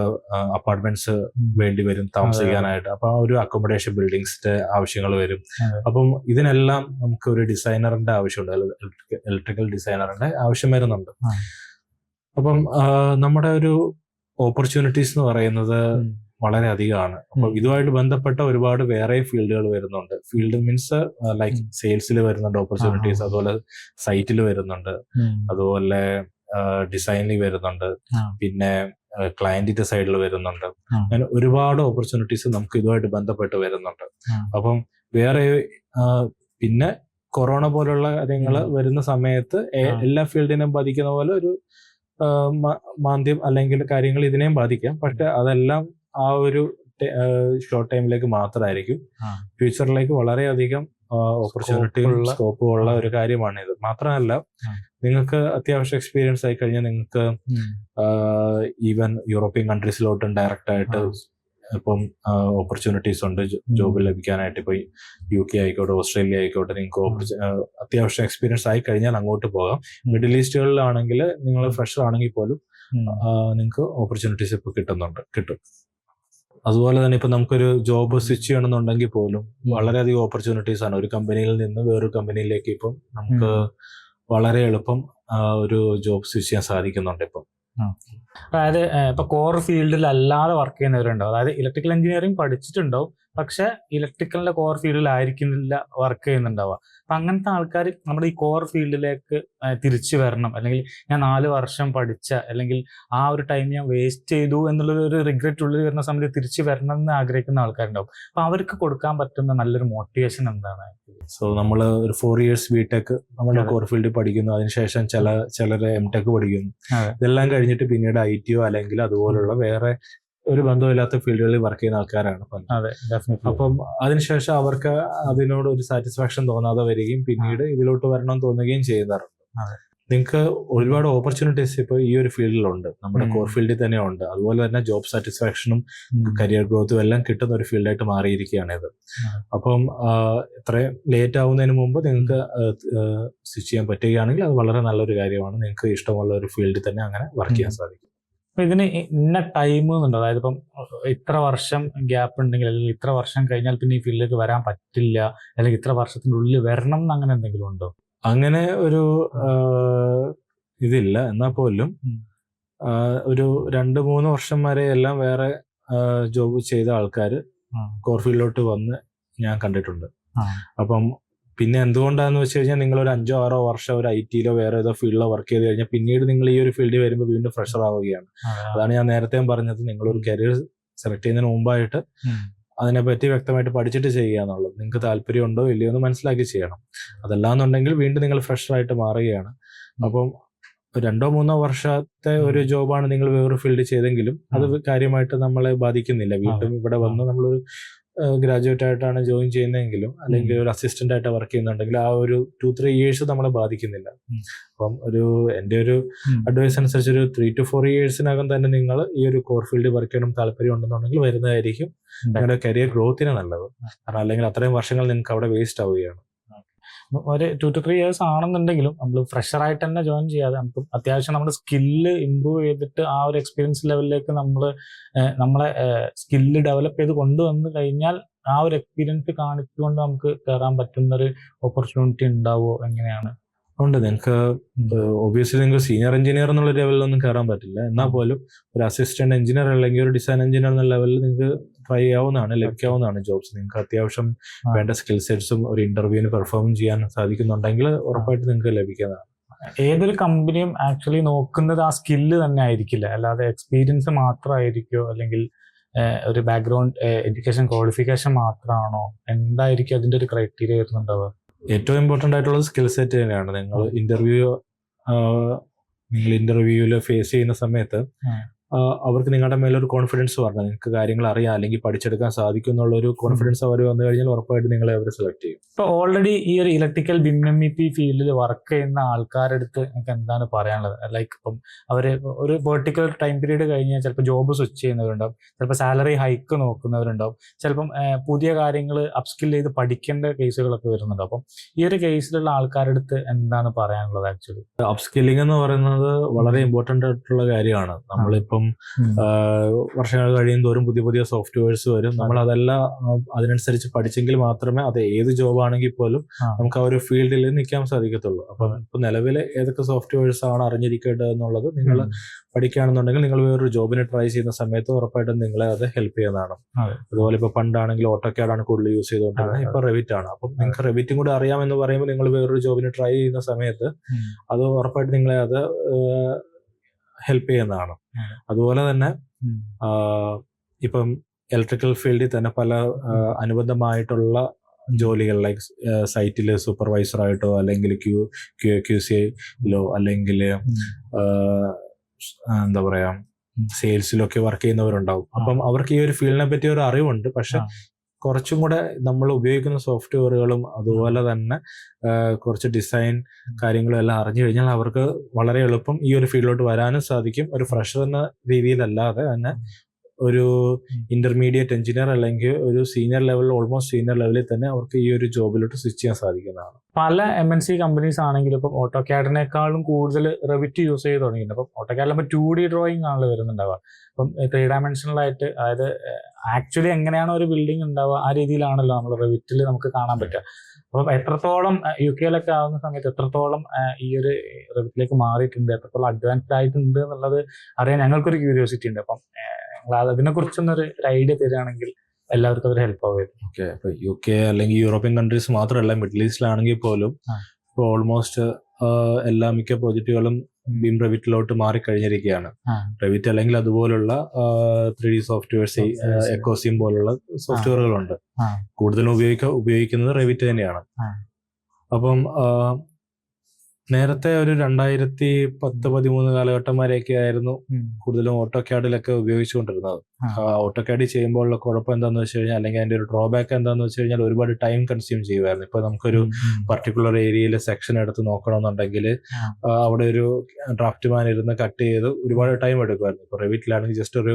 അപ്പാർട്ട്മെന്റ്സ് വേണ്ടി വരും താമസിക്കാനായിട്ട്. അപ്പൊ ആ ഒരു അക്കോമഡേഷൻ ബിൽഡിങ്സിന്റെ ആവശ്യങ്ങൾ വരും. അപ്പം ഇതിനെല്ലാം നമുക്ക് ഒരു ഡിസൈനറിന്റെ ആവശ്യമുണ്ട്, ഇലക്ട്രിക്കൽ ഡിസൈനറിന്റെ ആവശ്യം വരുന്നുണ്ട്. അപ്പം നമ്മുടെ ഒരു ഓപ്പർച്യൂണിറ്റീസ് എന്ന് പറയുന്നത് വളരെ അധികമാണ്. അപ്പൊ ഇതുമായിട്ട് ബന്ധപ്പെട്ട ഒരുപാട് വേറെ ഫീൽഡുകൾ വരുന്നുണ്ട്. ഫീൽഡ് മീൻസ് ലൈക്ക് സെയിൽസിൽ വരുന്നുണ്ട് ഓപ്പർച്യൂണിറ്റീസ്, അതുപോലെ സൈറ്റിൽ വരുന്നുണ്ട്, അതുപോലെ ഡിസൈനിൽ വരുന്നുണ്ട്, പിന്നെ ക്ലയന്റിന്റെ സൈഡിൽ വരുന്നുണ്ട്. അങ്ങനെ ഒരുപാട് ഓപ്പർച്യൂണിറ്റീസ് നമുക്ക് ഇതുമായിട്ട് ബന്ധപ്പെട്ട് വരുന്നുണ്ട്. അപ്പം വേറെ പിന്നെ കൊറോണ പോലുള്ള കാര്യങ്ങൾ വരുന്ന സമയത്ത് എല്ലാ ഫീൽഡിനെയും ബാധിക്കുന്ന പോലെ ഒരു മാന്ദ്യം അല്ലെങ്കിൽ കാര്യങ്ങൾ ഇതിനെയും ബാധിക്കാം. പക്ഷെ അതെല്ലാം ആ ഒരു ഷോർട്ട് ടൈമിലേക്ക് മാത്രമായിരിക്കും. ഫ്യൂച്ചറിലേക്ക് വളരെയധികം ഓപ്പർച്യൂണിറ്റിയും സ്കോപ്പും ഉള്ള ഒരു കാര്യമാണിത്. മാത്രമല്ല, നിങ്ങൾക്ക് അത്യാവശ്യം എക്സ്പീരിയൻസ് ആയി കഴിഞ്ഞാൽ നിങ്ങൾക്ക് ഈവൻ യൂറോപ്യൻ കൺട്രീസിലോട്ടും ഡയറക്റ്റ് ആയിട്ട് ഇപ്പം ഓപ്പർച്യൂണിറ്റീസ് ഉണ്ട് ജോബ് ലഭിക്കാനായിട്ട്. ഇപ്പൊ UK ആയിക്കോട്ടെ, ഓസ്ട്രേലിയ ആയിക്കോട്ടെ, നിങ്ങൾക്ക് അത്യാവശ്യം എക്സ്പീരിയൻസ് ആയി കഴിഞ്ഞാൽ അങ്ങോട്ട് പോകാം. മിഡിൽ ഈസ്റ്റുകളിലാണെങ്കിൽ നിങ്ങൾ ഫ്രഷർ ആണെങ്കിൽ പോലും നിങ്ങൾക്ക് ഓപ്പർച്യൂണിറ്റീസ് ഇപ്പൊ കിട്ടും. അതുപോലെ തന്നെ ഇപ്പൊ നമുക്കൊരു ജോബ് സ്വിച്ച് ചെയ്യണമെന്നുണ്ടെങ്കിൽ പോലും വളരെയധികം ഓപ്പർച്യൂണിറ്റീസ് ആണ്. ഒരു കമ്പനിയിൽ നിന്ന് വേറൊരു കമ്പനിയിലേക്ക് ഇപ്പം നമുക്ക് വളരെ എളുപ്പം ഒരു ജോബ് സ്വിച്ച് ചെയ്യാൻ സാധിക്കുന്നുണ്ട് ഇപ്പം. അതായത് ഇപ്പൊ കോർ ഫീൽഡിൽ അല്ലാതെ വർക്ക് ചെയ്യുന്നവരുണ്ടാവും. അതായത് ഇലക്ട്രിക്കൽ എഞ്ചിനീയറിംഗ് പഠിച്ചിട്ടുണ്ടാവും, പക്ഷെ ഇലക്ട്രിക്കലിന്റെ കോർ ഫീൽഡിലായിരിക്കുന്നില്ല വർക്ക് ചെയ്യുന്നുണ്ടാവുക. അപ്പൊ അങ്ങനത്തെ ആൾക്കാർ നമ്മുടെ ഈ കോർ ഫീൽഡിലേക്ക് തിരിച്ചു വരണം, അല്ലെങ്കിൽ ഞാൻ 4 വർഷം പഠിച്ച അല്ലെങ്കിൽ ആ ഒരു ടൈം ഞാൻ വേസ്റ്റ് ചെയ്തു എന്നുള്ളൊരു റിഗ്രറ്റ് ഉള്ളിൽ വരുന്ന സമയത്ത് തിരിച്ചു വരണം എന്ന് ആഗ്രഹിക്കുന്ന ആൾക്കാരുണ്ടാവും. അപ്പൊ അവർക്ക് കൊടുക്കാൻ പറ്റുന്ന നല്ലൊരു മോട്ടിവേഷൻ എന്താണ്? സോ നമ്മൾ ഒരു 4 years ബിടെക് നമ്മുടെ കോർ ഫീൽഡിൽ പഠിക്കുന്നു. അതിനുശേഷം ചിലര് MTech പഠിക്കുന്നു. ഇതെല്ലാം കഴിഞ്ഞിട്ട് പിന്നീട് ITO അല്ലെങ്കിൽ അതുപോലുള്ള വേറെ ഒരു ബന്ധമില്ലാത്ത ഫീൽഡുകളിൽ വർക്ക് ചെയ്യുന്ന ആൾക്കാരാണ്. അപ്പം അതിനുശേഷം അവർക്ക് അതിനോട് ഒരു സാറ്റിസ്ഫാക്ഷൻ തോന്നാതെ വരികയും പിന്നീട് ഇതിലോട്ട് വരണം തോന്നുകയും ചെയ്യുന്നവരുണ്ട്. നിങ്ങൾക്ക് ഒരുപാട് ഓപ്പർച്യൂണിറ്റീസ് ഇപ്പോൾ ഈ ഒരു ഫീൽഡിലുണ്ട്, നമ്മുടെ കോർ ഫീൽഡിൽ തന്നെ ഉണ്ട്. അതുപോലെ തന്നെ ജോബ് സാറ്റിസ്ഫാക്ഷനും കരിയർ ഗ്രോത്തും എല്ലാം കിട്ടുന്ന ഒരു ഫീൽഡായിട്ട് മാറിയിരിക്കുകയാണ് ഇത്. അപ്പം ഇത്രയും ലേറ്റ് ആവുന്നതിന് മുമ്പ് നിങ്ങൾക്ക് സ്വിച്ച് ചെയ്യാൻ പറ്റുകയാണെങ്കിൽ അത് വളരെ നല്ലൊരു കാര്യമാണ്. നിങ്ങൾക്ക് ഇഷ്ടമുള്ള ഒരു ഫീൽഡിൽ തന്നെ അങ്ങനെ വർക്ക് ചെയ്യാൻ സാധിക്കും. അപ്പൊ ഇതിന് ഇന്ന ടൈം എന്നുണ്ടോ? അതായത് ഇപ്പം ഇത്ര വർഷം ഗ്യാപ്പ് ഉണ്ടെങ്കിൽ അല്ലെങ്കിൽ ഇത്ര വർഷം കഴിഞ്ഞാൽ പിന്നെ ഈ ഫീൽഡിലേക്ക് വരാൻ പറ്റില്ല, അല്ലെങ്കിൽ ഇത്ര വർഷത്തിന്റെ ഉള്ളിൽ വരണം എന്ന് അങ്ങനെ എന്തെങ്കിലും ഉണ്ടോ? അങ്ങനെ ഒരു ഇതില്ല. എന്നാൽ പോലും ഒരു 2-3 വർഷം വരെ എല്ലാം വേറെ ജോബ് ചെയ്ത ആൾക്കാർ കോർ ഫീൽഡിലോട്ട് വന്ന് ഞാൻ കണ്ടിട്ടുണ്ട്. അപ്പം പിന്നെ എന്തുകൊണ്ടാന്ന് വെച്ച് കഴിഞ്ഞാൽ നിങ്ങൾ ഒരു 5-6 വർഷം ഒരു IT-ലോ വേറെ ഏതോ ഫീൽഡിലോ വർക്ക് ചെയ്ത് കഴിഞ്ഞാൽ പിന്നീട് നിങ്ങൾ ഈ ഒരു ഫീൽഡിൽ വരുമ്പോൾ വീണ്ടും ഫ്രഷർ ആവുകയാണ്. അതാണ് ഞാൻ നേരത്തെ പറഞ്ഞത്, നിങ്ങളൊരു കരിയർ സെലക്ട് ചെയ്യുന്നതിന് മുമ്പായിട്ട് അതിനെപ്പറ്റി വ്യക്തമായിട്ട് പഠിച്ചിട്ട് ചെയ്യുക എന്നുള്ളത്. നിങ്ങൾക്ക് താല്പര്യമുണ്ടോ ഇല്ലയോ എന്ന് മനസ്സിലാക്കി ചെയ്യണം. അതല്ലാന്നുണ്ടെങ്കിൽ വീണ്ടും നിങ്ങൾ ഫ്രഷറായിട്ട് മാറുകയാണ്. അപ്പം 2-3 വർഷത്തെ ഒരു ജോബാണ് നിങ്ങൾ വേറൊരു ഫീൽഡ് ചെയ്തെങ്കിലും അത് കാര്യമായിട്ട് നമ്മളെ ബാധിക്കുന്നില്ല. വീണ്ടും ഇവിടെ വന്ന് നമ്മളൊരു ഗ്രാജുവേറ്റ് ആയിട്ടാണ് ജോയിൻ ചെയ്യുന്നതെങ്കിലും അല്ലെങ്കിൽ ഒരു അസിസ്റ്റന്റ് ആയിട്ട് വർക്ക് ചെയ്യുന്നുണ്ടെങ്കിൽ ആ ഒരു 2-3 ഇയേഴ്സ് നമ്മളെ ബാധിക്കുന്നില്ല. അപ്പം എൻ്റെ ഒരു അഡ്വൈസ് അനുസരിച്ച് ഒരു 3 to 4 ഇയേഴ്സിനകം തന്നെ നിങ്ങൾ ഈ ഒരു കോർ ഫീൽഡ് വർക്ക് ചെയ്യണം താല്പര്യം ഉണ്ടെന്നുണ്ടെങ്കിൽ വരുന്നതായിരിക്കും നിങ്ങളുടെ കരിയർ ഗ്രോത്തിന് നല്ലത്. കാരണം അല്ലെങ്കിൽ അത്രയും വർഷങ്ങൾ നിങ്ങൾക്ക് അവിടെ വേസ്റ്റ് ആവുകയാണ്. ഒരു 2 to 3 ഇയേഴ്സ് ആണെന്നുണ്ടെങ്കിലും നമ്മൾ ഫ്രഷറായിട്ട് തന്നെ ജോയിൻ ചെയ്യാതെ നമുക്ക് അത്യാവശ്യം നമ്മുടെ സ്കില്ല് ഇമ്പ്രൂവ് ചെയ്തിട്ട് ആ ഒരു എക്സ്പീരിയൻസ് ലെവലിലേക്ക് നമ്മളെ സ്കില്ല് ഡെവലപ്പ് ചെയ്ത് കൊണ്ടുവന്ന് കഴിഞ്ഞാൽ ആ ഒരു എക്സ്പീരിയൻസ് കാണിച്ചുകൊണ്ട് നമുക്ക് കയറാൻ പറ്റുന്ന ഒരു ഓപ്പർച്യൂണിറ്റി ഉണ്ടാവുമോ? എങ്ങനെയാണ്? ഉണ്ട്. നിങ്ങൾക്ക് ഒബിയസ്ലി നിങ്ങൾക്ക് സീനിയർ എഞ്ചിനീയർ എന്നുള്ള ലെവലിലൊന്നും കയറാൻ പറ്റില്ല. എന്നാൽ പോലും ഒരു അസിസ്റ്റന്റ് എഞ്ചിനീയർ അല്ലെങ്കിൽ ഒരു ഡിസൈൻ എഞ്ചിനീയർ എന്ന ലെവലിൽ നിങ്ങൾക്ക് ട്രൈ ചെയ്യാവുന്നതാണ്, ലഭിക്കാവുന്നതാണ് ജോബ്സ്. നിങ്ങൾക്ക് അത്യാവശ്യം വേണ്ട സ്കിൽ സെറ്റ്സും ഒരു ഇന്റർവ്യൂവിന് പെർഫോം ചെയ്യാൻ സാധിക്കുന്നുണ്ടെങ്കിൽ ഉറപ്പായിട്ട് നിങ്ങൾക്ക് ലഭിക്കുന്നതാണ്. ഏതൊരു കമ്പനിയും ആക്ച്വലി നോക്കുന്നത് ആ സ്കില്ല് തന്നെ ആയിരിക്കില്ല, അല്ലാതെ എക്സ്പീരിയൻസ് മാത്രമായിരിക്കോ അല്ലെങ്കിൽ ഒരു ബാക്ക്ഗ്രൗണ്ട് എഡ്യൂക്കേഷൻ ക്വാളിഫിക്കേഷൻ മാത്രമാണോ? എന്തായിരിക്കും അതിന്റെ ഒരു ക്രൈറ്റീരിയ വരുന്നുണ്ടാവുക? ഏറ്റവും ഇമ്പോർട്ടൻ്റ് ആയിട്ടുള്ളത് സ്കിൽ സെറ്റ് തന്നെയാണ്. നിങ്ങൾ ഇന്റർവ്യൂവിൽ ഫേസ് ചെയ്യുന്ന സമയത്ത് അവർക്ക് നിങ്ങളുടെ മേലൊരു കോൺഫിഡൻസ് പറഞ്ഞു നിങ്ങൾക്ക് കാര്യങ്ങൾ അറിയാം അല്ലെങ്കിൽ പഠിച്ചെടുക്കാൻ സാധിക്കും എന്നുള്ളൊരു കോൺഫിഡൻസ് അവർ വന്നു കഴിഞ്ഞാൽ ഉറപ്പായിട്ട് നിങ്ങളെ അവർ സെലക്ട് ചെയ്യും. ഇപ്പോൾ ഓൾറെഡി ഈ ഒരു ഇലക്ട്രിക്കൽ BIM-MEP ഫീൽഡിൽ വർക്ക് ചെയ്യുന്ന ആൾക്കാരുടെ അടുത്ത് നിങ്ങൾക്ക് എന്താണ് പറയാനുള്ളത്? ലൈക്ക് ഇപ്പം അവർ ഒരു പെർട്ടിക്കുലർ ടൈം പീരീഡ് കഴിഞ്ഞാൽ ചിലപ്പോൾ ജോബ് സ്വിച്ച് ചെയ്യുന്നവരുണ്ടാവും, ചിലപ്പോൾ സാലറി ഹൈക്ക് നോക്കുന്നവരുണ്ടാവും, ചിലപ്പം പുതിയ കാര്യങ്ങൾ അപ്സ്കിൽ ചെയ്ത് പഠിക്കേണ്ട കേസുകളൊക്കെ വരുന്നുണ്ട്. അപ്പം ഈ ഒരു കേസിലുള്ള ആൾക്കാരുടെ അടുത്ത് എന്താണ് പറയാനുള്ളത്? ആക്ച്വലി അപ്സ്കില്ലിംഗ് എന്ന് പറയുന്നത് വളരെ ഇമ്പോർട്ടൻ്റ് ആയിട്ടുള്ള കാര്യമാണ്. നമ്മളിപ്പം വർഷങ്ങൾ കഴിയും തോറും പുതിയ പുതിയ സോഫ്റ്റ്വെയർസ് വരും. നമ്മൾ അതെല്ലാം അതിനനുസരിച്ച് പഠിച്ചെങ്കിൽ മാത്രമേ അത് ഏത് ജോബാണെങ്കിൽ പോലും നമുക്ക് ആ ഒരു ഫീൽഡിൽ നിൽക്കാൻ സാധിക്കത്തുള്ളൂ. അപ്പം ഇപ്പൊ നിലവിൽ ഏതൊക്കെ സോഫ്റ്റ്വെയർസ് ആണ് അറിഞ്ഞിരിക്കേണ്ടത് എന്നുള്ളത് നിങ്ങൾ പഠിക്കുകയാണെന്നുണ്ടെങ്കിൽ നിങ്ങൾ വേറൊരു ജോബിനെ ട്രൈ ചെയ്യുന്ന സമയത്ത് ഉറപ്പായിട്ടും നിങ്ങളെ അത് ഹെൽപ്പ് ചെയ്യുന്നതാണ്. അതുപോലെ ഇപ്പൊ പണ്ടാണെങ്കിൽ ഓട്ടോക്യാഡ് ആണ് കൂടുതൽ യൂസ് ചെയ്തുകൊണ്ടിരുന്നത്, ഇപ്പൊ റെവിറ്റ് ആണ്. അപ്പം നിങ്ങൾക്ക് റെവിറ്റും കൂടെ അറിയാമെന്ന് പറയുമ്പോൾ നിങ്ങൾ വേറൊരു ജോബിനെ ട്രൈ ചെയ്യുന്ന സമയത്ത് അത് ഉറപ്പായിട്ട് നിങ്ങളെ അത് ഹെൽപ്പ് ചെയ്യുന്നതാണ്. അതുപോലെ തന്നെ ഇപ്പം ഇലക്ട്രിക്കൽ ഫീൽഡിൽ തന്നെ പല അനുബന്ധമായിട്ടുള്ള ജോലികൾ ലൈക്ക് സൈറ്റിൽ സൂപ്പർവൈസറായിട്ടോ അല്ലെങ്കിൽ QC-ലോ അല്ലെങ്കിൽ എന്താ പറയാ സെയിൽസിലൊക്കെ വർക്ക് ചെയ്യുന്നവരുണ്ടാവും. അപ്പം അവർക്ക് ഈ ഒരു ഫീൽഡിനെ പറ്റി ഒരു അറിവുണ്ട്. പക്ഷെ കുറച്ചും കൂടെ നമ്മൾ ഉപയോഗിക്കുന്ന സോഫ്റ്റ്വെയറുകളും അതുപോലെ തന്നെ കുറച്ച് ഡിസൈൻ കാര്യങ്ങളും എല്ലാം അറിഞ്ഞു കഴിഞ്ഞാൽ അവർക്ക് വളരെ എളുപ്പം ഈ ഒരു ഫീൽഡിലോട്ട് വരാനും സാധിക്കും. ഒരു ഫ്രഷർ എന്ന രീതിയിലല്ലാതെ തന്നെ ഒരു ഇന്റർമീഡിയറ്റ് എഞ്ചിനീയർ അല്ലെങ്കിൽ ഒരു സീനിയർ ലെവലിൽ ഓൾമോസ്റ്റ് സീനിയർ ലെവലിൽ തന്നെ അവർക്ക് ഈ ഒരു ജോബിലോട്ട് സ്വിച്ച് ചെയ്യാൻ സാധിക്കുന്നതാണ്. പല MNC കമ്പനീസ് ആണെങ്കിലും ഇപ്പം ഓട്ടോക്യാഡിനേക്കാളും കൂടുതൽ റെവിറ്റ് യൂസ് ചെയ്ത് തുടങ്ങിയിട്ടുണ്ട്. അപ്പം ഓട്ടോക്യാഡിൽ 2D ഡ്രോയിങ് ആണല്ലോ വരുന്നുണ്ടാവുക. അപ്പം 3 ഡയമെൻഷനലായിട്ട്, അതായത് ആക്ച്വലി എങ്ങനെയാണോ ഒരു ബിൽഡിംഗ് ഉണ്ടാവുക ആ രീതിയിലാണല്ലോ നമ്മൾ റെവിറ്റിൽ നമുക്ക് കാണാൻ പറ്റുക. അപ്പം എത്രത്തോളം UK-ലൊക്കെ ആവുന്ന സമയത്ത് എത്രത്തോളം ഈ ഒരു റെവിറ്റിലേക്ക് മാറിയിട്ടുണ്ട്, എത്രത്തോളം അഡ്വാൻസ്ഡ് ആയിട്ടുണ്ട് എന്നുള്ളത് അറിയാൻ ഞങ്ങൾക്കൊരു ക്യൂരിയോസിറ്റി ഉണ്ട്. അപ്പം അതിനെ കുറിച്ചൊന്നൊരു ഐഡിയ തരികയാണെങ്കിൽ എല്ലാവർക്കും ഒരു ഹെൽപ്പ് ആവുമായിരുന്നു. ഓക്കെ, ഇപ്പൊ UK അല്ലെങ്കിൽ യൂറോപ്യൻ കൺട്രീസ് മാത്രമല്ല, മിഡിൽ ഈസ്റ്റിലാണെങ്കിൽ പോലും ഇപ്പോൾ ഓൾമോസ്റ്റ് മിക്ക പ്രോജക്റ്റുകളും BIM റെവിറ്റിലോട്ട് മാറിക്കഴിഞ്ഞിരിക്കുകയാണ്. റെവിറ്റ് അല്ലെങ്കിൽ അതുപോലുള്ള 3D സോഫ്റ്റ്വെയർസ്, എക്കോസിം പോലുള്ള സോഫ്റ്റ്വെയറുകളുണ്ട്. കൂടുതലും ഉപയോഗിക്കുന്നത് റെവിറ്റ് തന്നെയാണ്. അപ്പം നേരത്തെ ഒരു 2010-13 കാലഘട്ടം വരെയൊക്കെ ആയിരുന്നു കൂടുതലും ഓട്ടോക്യാഡിലൊക്കെ ഉപയോഗിച്ചുകൊണ്ടിരുന്നത്. ഓട്ടോക്യാഡിൽ ചെയ്യുമ്പോഴുള്ള കുഴപ്പം എന്താണെന്ന് വെച്ച് കഴിഞ്ഞാൽ, അല്ലെങ്കിൽ അതിന്റെ ഒരു ഡ്രോബാക്ക് എന്താണെന്ന് വെച്ച് കഴിഞ്ഞാൽ, ഒരുപാട് ടൈം കൺസ്യൂം ചെയ്യുമായിരുന്നു. ഇപ്പൊ നമുക്കൊരു പർട്ടിക്കുലർ ഏരിയയിൽ സെക്ഷൻ എടുത്ത് നോക്കണമെന്നുണ്ടെങ്കിൽ അവിടെ ഒരു ഡ്രാഫ്റ്റ്മാൻ ഇരുന്ന് കട്ട് ചെയ്ത് ഒരുപാട് ടൈം എടുക്കുമായിരുന്നു. ഇപ്പൊ റെവിറ്റിലാണെങ്കിൽ ജസ്റ്റ് ഒരു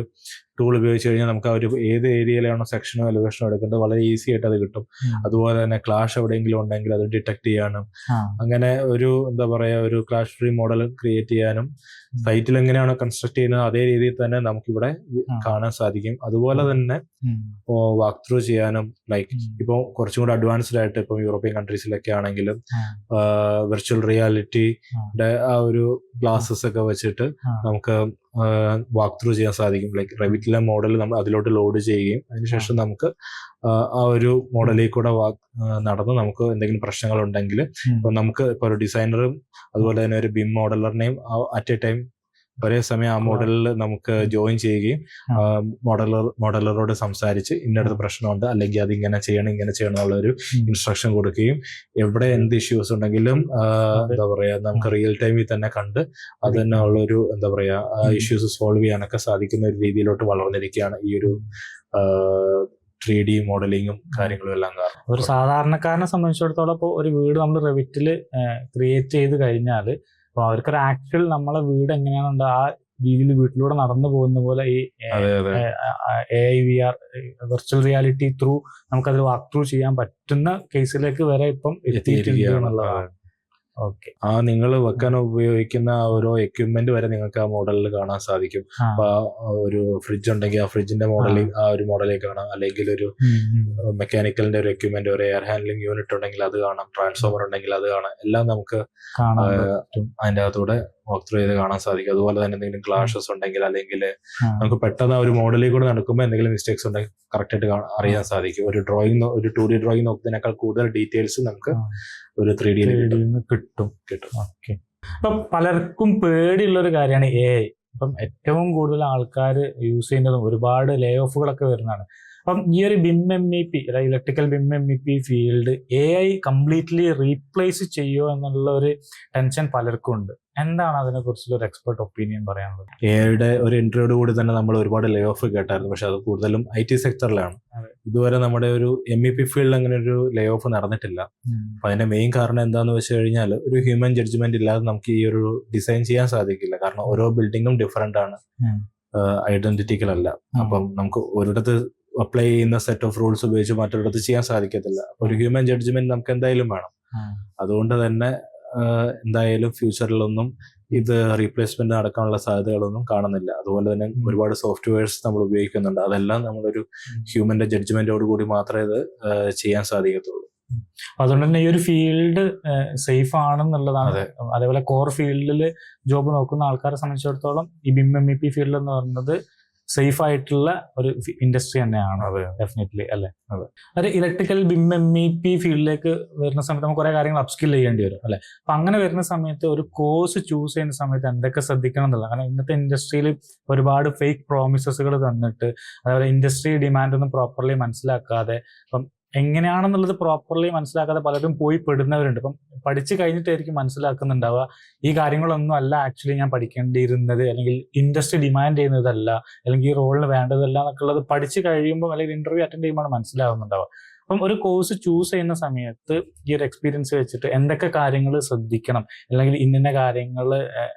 ടൂൾ ഉപയോഗിച്ച് കഴിഞ്ഞാൽ നമുക്ക് ആ ഒരു ഏത് ഏരിയയിലാണോ സെക്ഷനോ എലിവേഷനോ എടുക്കേണ്ടത് വളരെ ഈസി ആയിട്ട് അത് കിട്ടും. അതുപോലെ തന്നെ ക്ലാഷ് എവിടെയെങ്കിലും ഉണ്ടെങ്കിൽ അത് ഡിറ്റക്ട് ചെയ്യാനും, അങ്ങനെ ഒരു എന്താ പറയാ ഒരു ക്ലാഷ് ഫ്രീ മോഡൽ ക്രിയേറ്റ് ചെയ്യാനും, സൈറ്റിൽ എങ്ങനെയാണോ കൺസ്ട്രക്ട് ചെയ്യുന്നത് അതേ രീതിയിൽ തന്നെ നമുക്കിവിടെ കാണാൻ സാധിക്കും. അതുപോലെ തന്നെ വാക്ക് ത്രൂ ചെയ്യാനും, ലൈക്ക് ഇപ്പോൾ കുറച്ചും കൂടെ അഡ്വാൻസ്ഡ് ആയിട്ട് ഇപ്പം യൂറോപ്യൻ കൺട്രീസിലൊക്കെ ആണെങ്കിലും വിർച്വൽ റിയാലിറ്റിയുടെ ആ ഒരു ഗ്ലാസസ് ഒക്കെ വെച്ചിട്ട് നമുക്ക് വാക്ക് ത്രൂ ചെയ്യാൻ സാധിക്കും. ലൈക്ക് റെവിറ്റിലെ മോഡൽ നമ്മൾ അതിലോട്ട് ലോഡ് ചെയ്യുകയും അതിനുശേഷം നമുക്ക് ആ ഒരു മോഡലിൽ കൂടെ നടന്ന് നമുക്ക് എന്തെങ്കിലും പ്രശ്നങ്ങൾ ഉണ്ടെങ്കിൽ നമുക്ക് ഇപ്പോൾ ഒരു ഡിസൈനറും അതുപോലെ തന്നെ ഒരു BIM മോഡലറിനെയും അറ്റ് എ ടൈം ഒരേ സമയം ആ മോഡലിൽ നമുക്ക് ജോയിൻ ചെയ്യുകയും മോഡലറോട് സംസാരിച്ച് ഇന്നടുത്ത് പ്രശ്നമുണ്ട്, അല്ലെങ്കിൽ അത് ഇങ്ങനെ ചെയ്യണം എന്നുള്ള ഒരു ഇൻസ്ട്രക്ഷൻ കൊടുക്കുകയും എവിടെ എന്ത് ഇഷ്യൂസ് ഉണ്ടെങ്കിലും എന്താ പറയാ നമുക്ക് റിയൽ ടൈമിൽ തന്നെ കണ്ട് അത് തന്നെ ഉള്ളൊരു എന്താ പറയാ ഇഷ്യൂസ് സോൾവ് ചെയ്യാനൊക്കെ സാധിക്കുന്ന ഒരു രീതിയിലോട്ട് വളർന്നിരിക്കുകയാണ് ഈ ഒരു 3D മോഡലിങ്ങും കാര്യങ്ങളും എല്ലാം കാരണം. ഒരു സാധാരണക്കാരനെ സംബന്ധിച്ചിടത്തോളം ഇപ്പോൾ ഒരു വീട് നമ്മൾ റെവിറ്റിൽ ക്രിയേറ്റ് ചെയ്ത് കഴിഞ്ഞാൽ അപ്പോൾ അവർക്കൊരു ആക്ച്വൽ നമ്മളെ വീട് എങ്ങനെയാണുണ്ട് ആ രീതിയിൽ വീട്ടിലൂടെ നടന്നു പോകുന്ന പോലെ ഈ AI VR virtual reality through നമുക്കതിൽ വാക്ക് ത്രൂ ചെയ്യാൻ പറ്റുന്ന കേസിലേക്ക് വരെ ഇപ്പം എത്തിയിട്ടുണ്ട് എന്നുള്ളതാണ്. ഓക്കെ, ആ നിങ്ങൾ വെക്കാൻ ഉപയോഗിക്കുന്ന ഓരോ എക്യുപ്മെന്റ് വരെ നിങ്ങൾക്ക് ആ മോഡലിൽ കാണാൻ സാധിക്കും. അപ്പൊ ഒരു ഫ്രിഡ്ജ് ഉണ്ടെങ്കിൽ ആ ഫ്രിഡ്ജിന്റെ മോഡലിൽ ആ ഒരു മോഡലിൽ കാണാം, അല്ലെങ്കിൽ ഒരു മെക്കാനിക്കലിന്റെ ഒരു എക്യുപ്മെന്റ്, ഒരു എയർ ഹാൻഡ്ലിംഗ് യൂണിറ്റ് ഉണ്ടെങ്കിൽ അത് കാണാം, ട്രാൻസ്ഫോമർ ഉണ്ടെങ്കിൽ അത് കാണാം, എല്ലാം നമുക്ക് അതിന്റെ അകത്തൂടെ വാക്ക് ത്രൂ ചെയ്ത് കാണാൻ സാധിക്കും. അതുപോലെ തന്നെ എന്തെങ്കിലും ക്ലാഷസ് ഉണ്ടെങ്കിൽ അല്ലെങ്കിൽ നമുക്ക് പെട്ടെന്ന് ഒരു മോഡലിൽ കൂടെ നടക്കുമ്പോൾ എന്തെങ്കിലും മിസ്റ്റേക്സ് ഉണ്ടെങ്കിൽ കറക്റ്റ് ആയിട്ട് അറിയാൻ സാധിക്കും. ഒരു 2D ഡ്രോയിങ് നോക്കുന്നതിനേക്കാൾ കൂടുതൽ ഡീറ്റെയിൽസ് നമുക്ക് ഒരു 3D കിട്ടും. ഓക്കെ, ഇപ്പം പലർക്കും പേടിയുള്ള ഒരു കാര്യമാണ് AI. ഇപ്പം ഏറ്റവും കൂടുതൽ ആൾക്കാർ യൂസ് ചെയ്യുന്നതും ഒരുപാട് ലേ ഓഫുകളൊക്കെ വരുന്നതാണ്. അപ്പം ഈ ഒരു BIM-MEP electrical BIM-MEP field AI completely replace ചെയ്യുമോ എന്നുള്ള ഒരു ടെൻഷൻ പലർക്കും ഉണ്ട്. എന്താണ് അതിനെ കുറിച്ചുള്ള ഒരു എക്സ്പെർട്ട് ഒപ്പീനിയൻ പറയാനുള്ളത്? AI ഒരു ഇന്റർവ്യൂയോട് കൂടി തന്നെ നമ്മൾ ഒരുപാട് ലേ ഓഫ് കേട്ടായിരുന്നു, പക്ഷെ അത് കൂടുതലും IT സെക്ടറിലാണ്. ഇതുവരെ നമ്മുടെ ഒരു MEP ഫീൽഡിൽ അങ്ങനെ ഒരു ലേ ഓഫ് നടന്നിട്ടില്ല. അപ്പൊ അതിന്റെ മെയിൻ കാരണം എന്താന്ന് വെച്ച് കഴിഞ്ഞാൽ ഒരു ഹ്യൂമൻ ജഡ്ജ്മെന്റ് ഇല്ലാതെ നമുക്ക് ഈ ഒരു ഡിസൈൻ ചെയ്യാൻ സാധിക്കില്ല. കാരണം ഓരോ ബിൽഡിങ്ങും ഡിഫറെന്റ് ആണ്, ഐഡന്റിറ്റിക്കൽ അല്ല. അപ്പം നമുക്ക് ഒരിടത്ത് അപ്ലൈ ചെയ്യുന്ന സെറ്റ് ഓഫ് റൂൾസ് ഉപയോഗിച്ച് മറ്റൊരിടത്ത് ചെയ്യാൻ സാധിക്കത്തില്ല. അപ്പൊ ഒരു ഹ്യൂമൻ ജഡ്ജ്മെന്റ് നമുക്ക് എന്തായാലും വേണം. അതുകൊണ്ട് തന്നെ എന്തായാലും ഫ്യൂച്ചറിലൊന്നും ഇത് റീപ്ലേസ്മെന്റ് നടക്കാനുള്ള സാധ്യതകളൊന്നും കാണുന്നില്ല. അതുപോലെ തന്നെ ഒരുപാട് സോഫ്റ്റ്വെയർസ് നമ്മൾ ഉപയോഗിക്കുന്നുണ്ട്. അതെല്ലാം നമ്മളൊരു ഹ്യൂമന്റെ ജഡ്ജ്മെന്റോട് കൂടി മാത്രമേ ഇത് ചെയ്യാൻ സാധിക്കത്തുള്ളൂ. അതുകൊണ്ട് തന്നെ ഈ ഒരു ഫീൽഡ് സേഫ് ആണെന്നുള്ളതാണ്. അതേപോലെ കോർ ഫീൽഡിൽ ജോബ് നോക്കുന്ന ആൾക്കാരെ സംബന്ധിച്ചിടത്തോളം ഈ BIM-MEP ഫീൽഡ് എന്ന് പറയുന്നത് സേഫ് ആയിട്ടുള്ള ഒരു ഇൻഡസ്ട്രി തന്നെയാണ്. ഡെഫിനറ്റ്ലി അല്ലെ? ഒരു ഇലക്ട്രിക്കൽ BIM-MEP ഫീൽഡിലേക്ക് വരുന്ന സമയത്ത് നമുക്ക് കുറെ കാര്യങ്ങൾ അപ്സ്കിൽ ചെയ്യേണ്ടി വരും അല്ലെ? അപ്പൊ അങ്ങനെ വരുന്ന സമയത്ത് ഒരു കോഴ്സ് ചൂസ് ചെയ്യുന്ന സമയത്ത് എന്തൊക്കെ ശ്രദ്ധിക്കണം എന്നുള്ളത്. കാരണം ഇന്നത്തെ ഇൻഡസ്ട്രിയിൽ ഒരുപാട് ഫേക്ക് പ്രോമിസസുകൾ തന്നിട്ട് അതേപോലെ ഇൻഡസ്ട്രി ഡിമാൻഡ് ഒന്നും പ്രോപ്പർലി മനസ്സിലാക്കാതെ ഇപ്പം എങ്ങനെയാണെന്നുള്ളത് പ്രോപ്പർലി മനസ്സിലാക്കാതെ പലരും പോയി പെടുന്നവരുണ്ട്. ഇപ്പം പഠിച്ചു കഴിഞ്ഞിട്ടായിരിക്കും മനസ്സിലാക്കുന്നുണ്ടാവുക ഈ കാര്യങ്ങളൊന്നും അല്ല ആക്ച്വലി ഞാൻ പഠിക്കേണ്ടിയിരുന്നത്, അല്ലെങ്കിൽ ഇൻഡസ്ട്രി ഡിമാൻഡ് ചെയ്യുന്നതല്ല, അല്ലെങ്കിൽ ഈ റോളിന് വേണ്ടതല്ല എന്നൊക്കെ ഉള്ളത് പഠിച്ചു കഴിയുമ്പോൾ അല്ലെങ്കിൽ ഇന്റർവ്യൂ അറ്റൻഡ് ചെയ്യുമ്പോൾ മനസ്സിലാവുന്നുണ്ടാവുക. അപ്പം ഒരു കോഴ്സ് ചൂസ് ചെയ്യുന്ന സമയത്ത് ഈ ഒരു എക്സ്പീരിയൻസ് വെച്ചിട്ട് എന്തൊക്കെ കാര്യങ്ങൾ ശ്രദ്ധിക്കണം, അല്ലെങ്കിൽ ഇന്ന കാര്യങ്ങൾ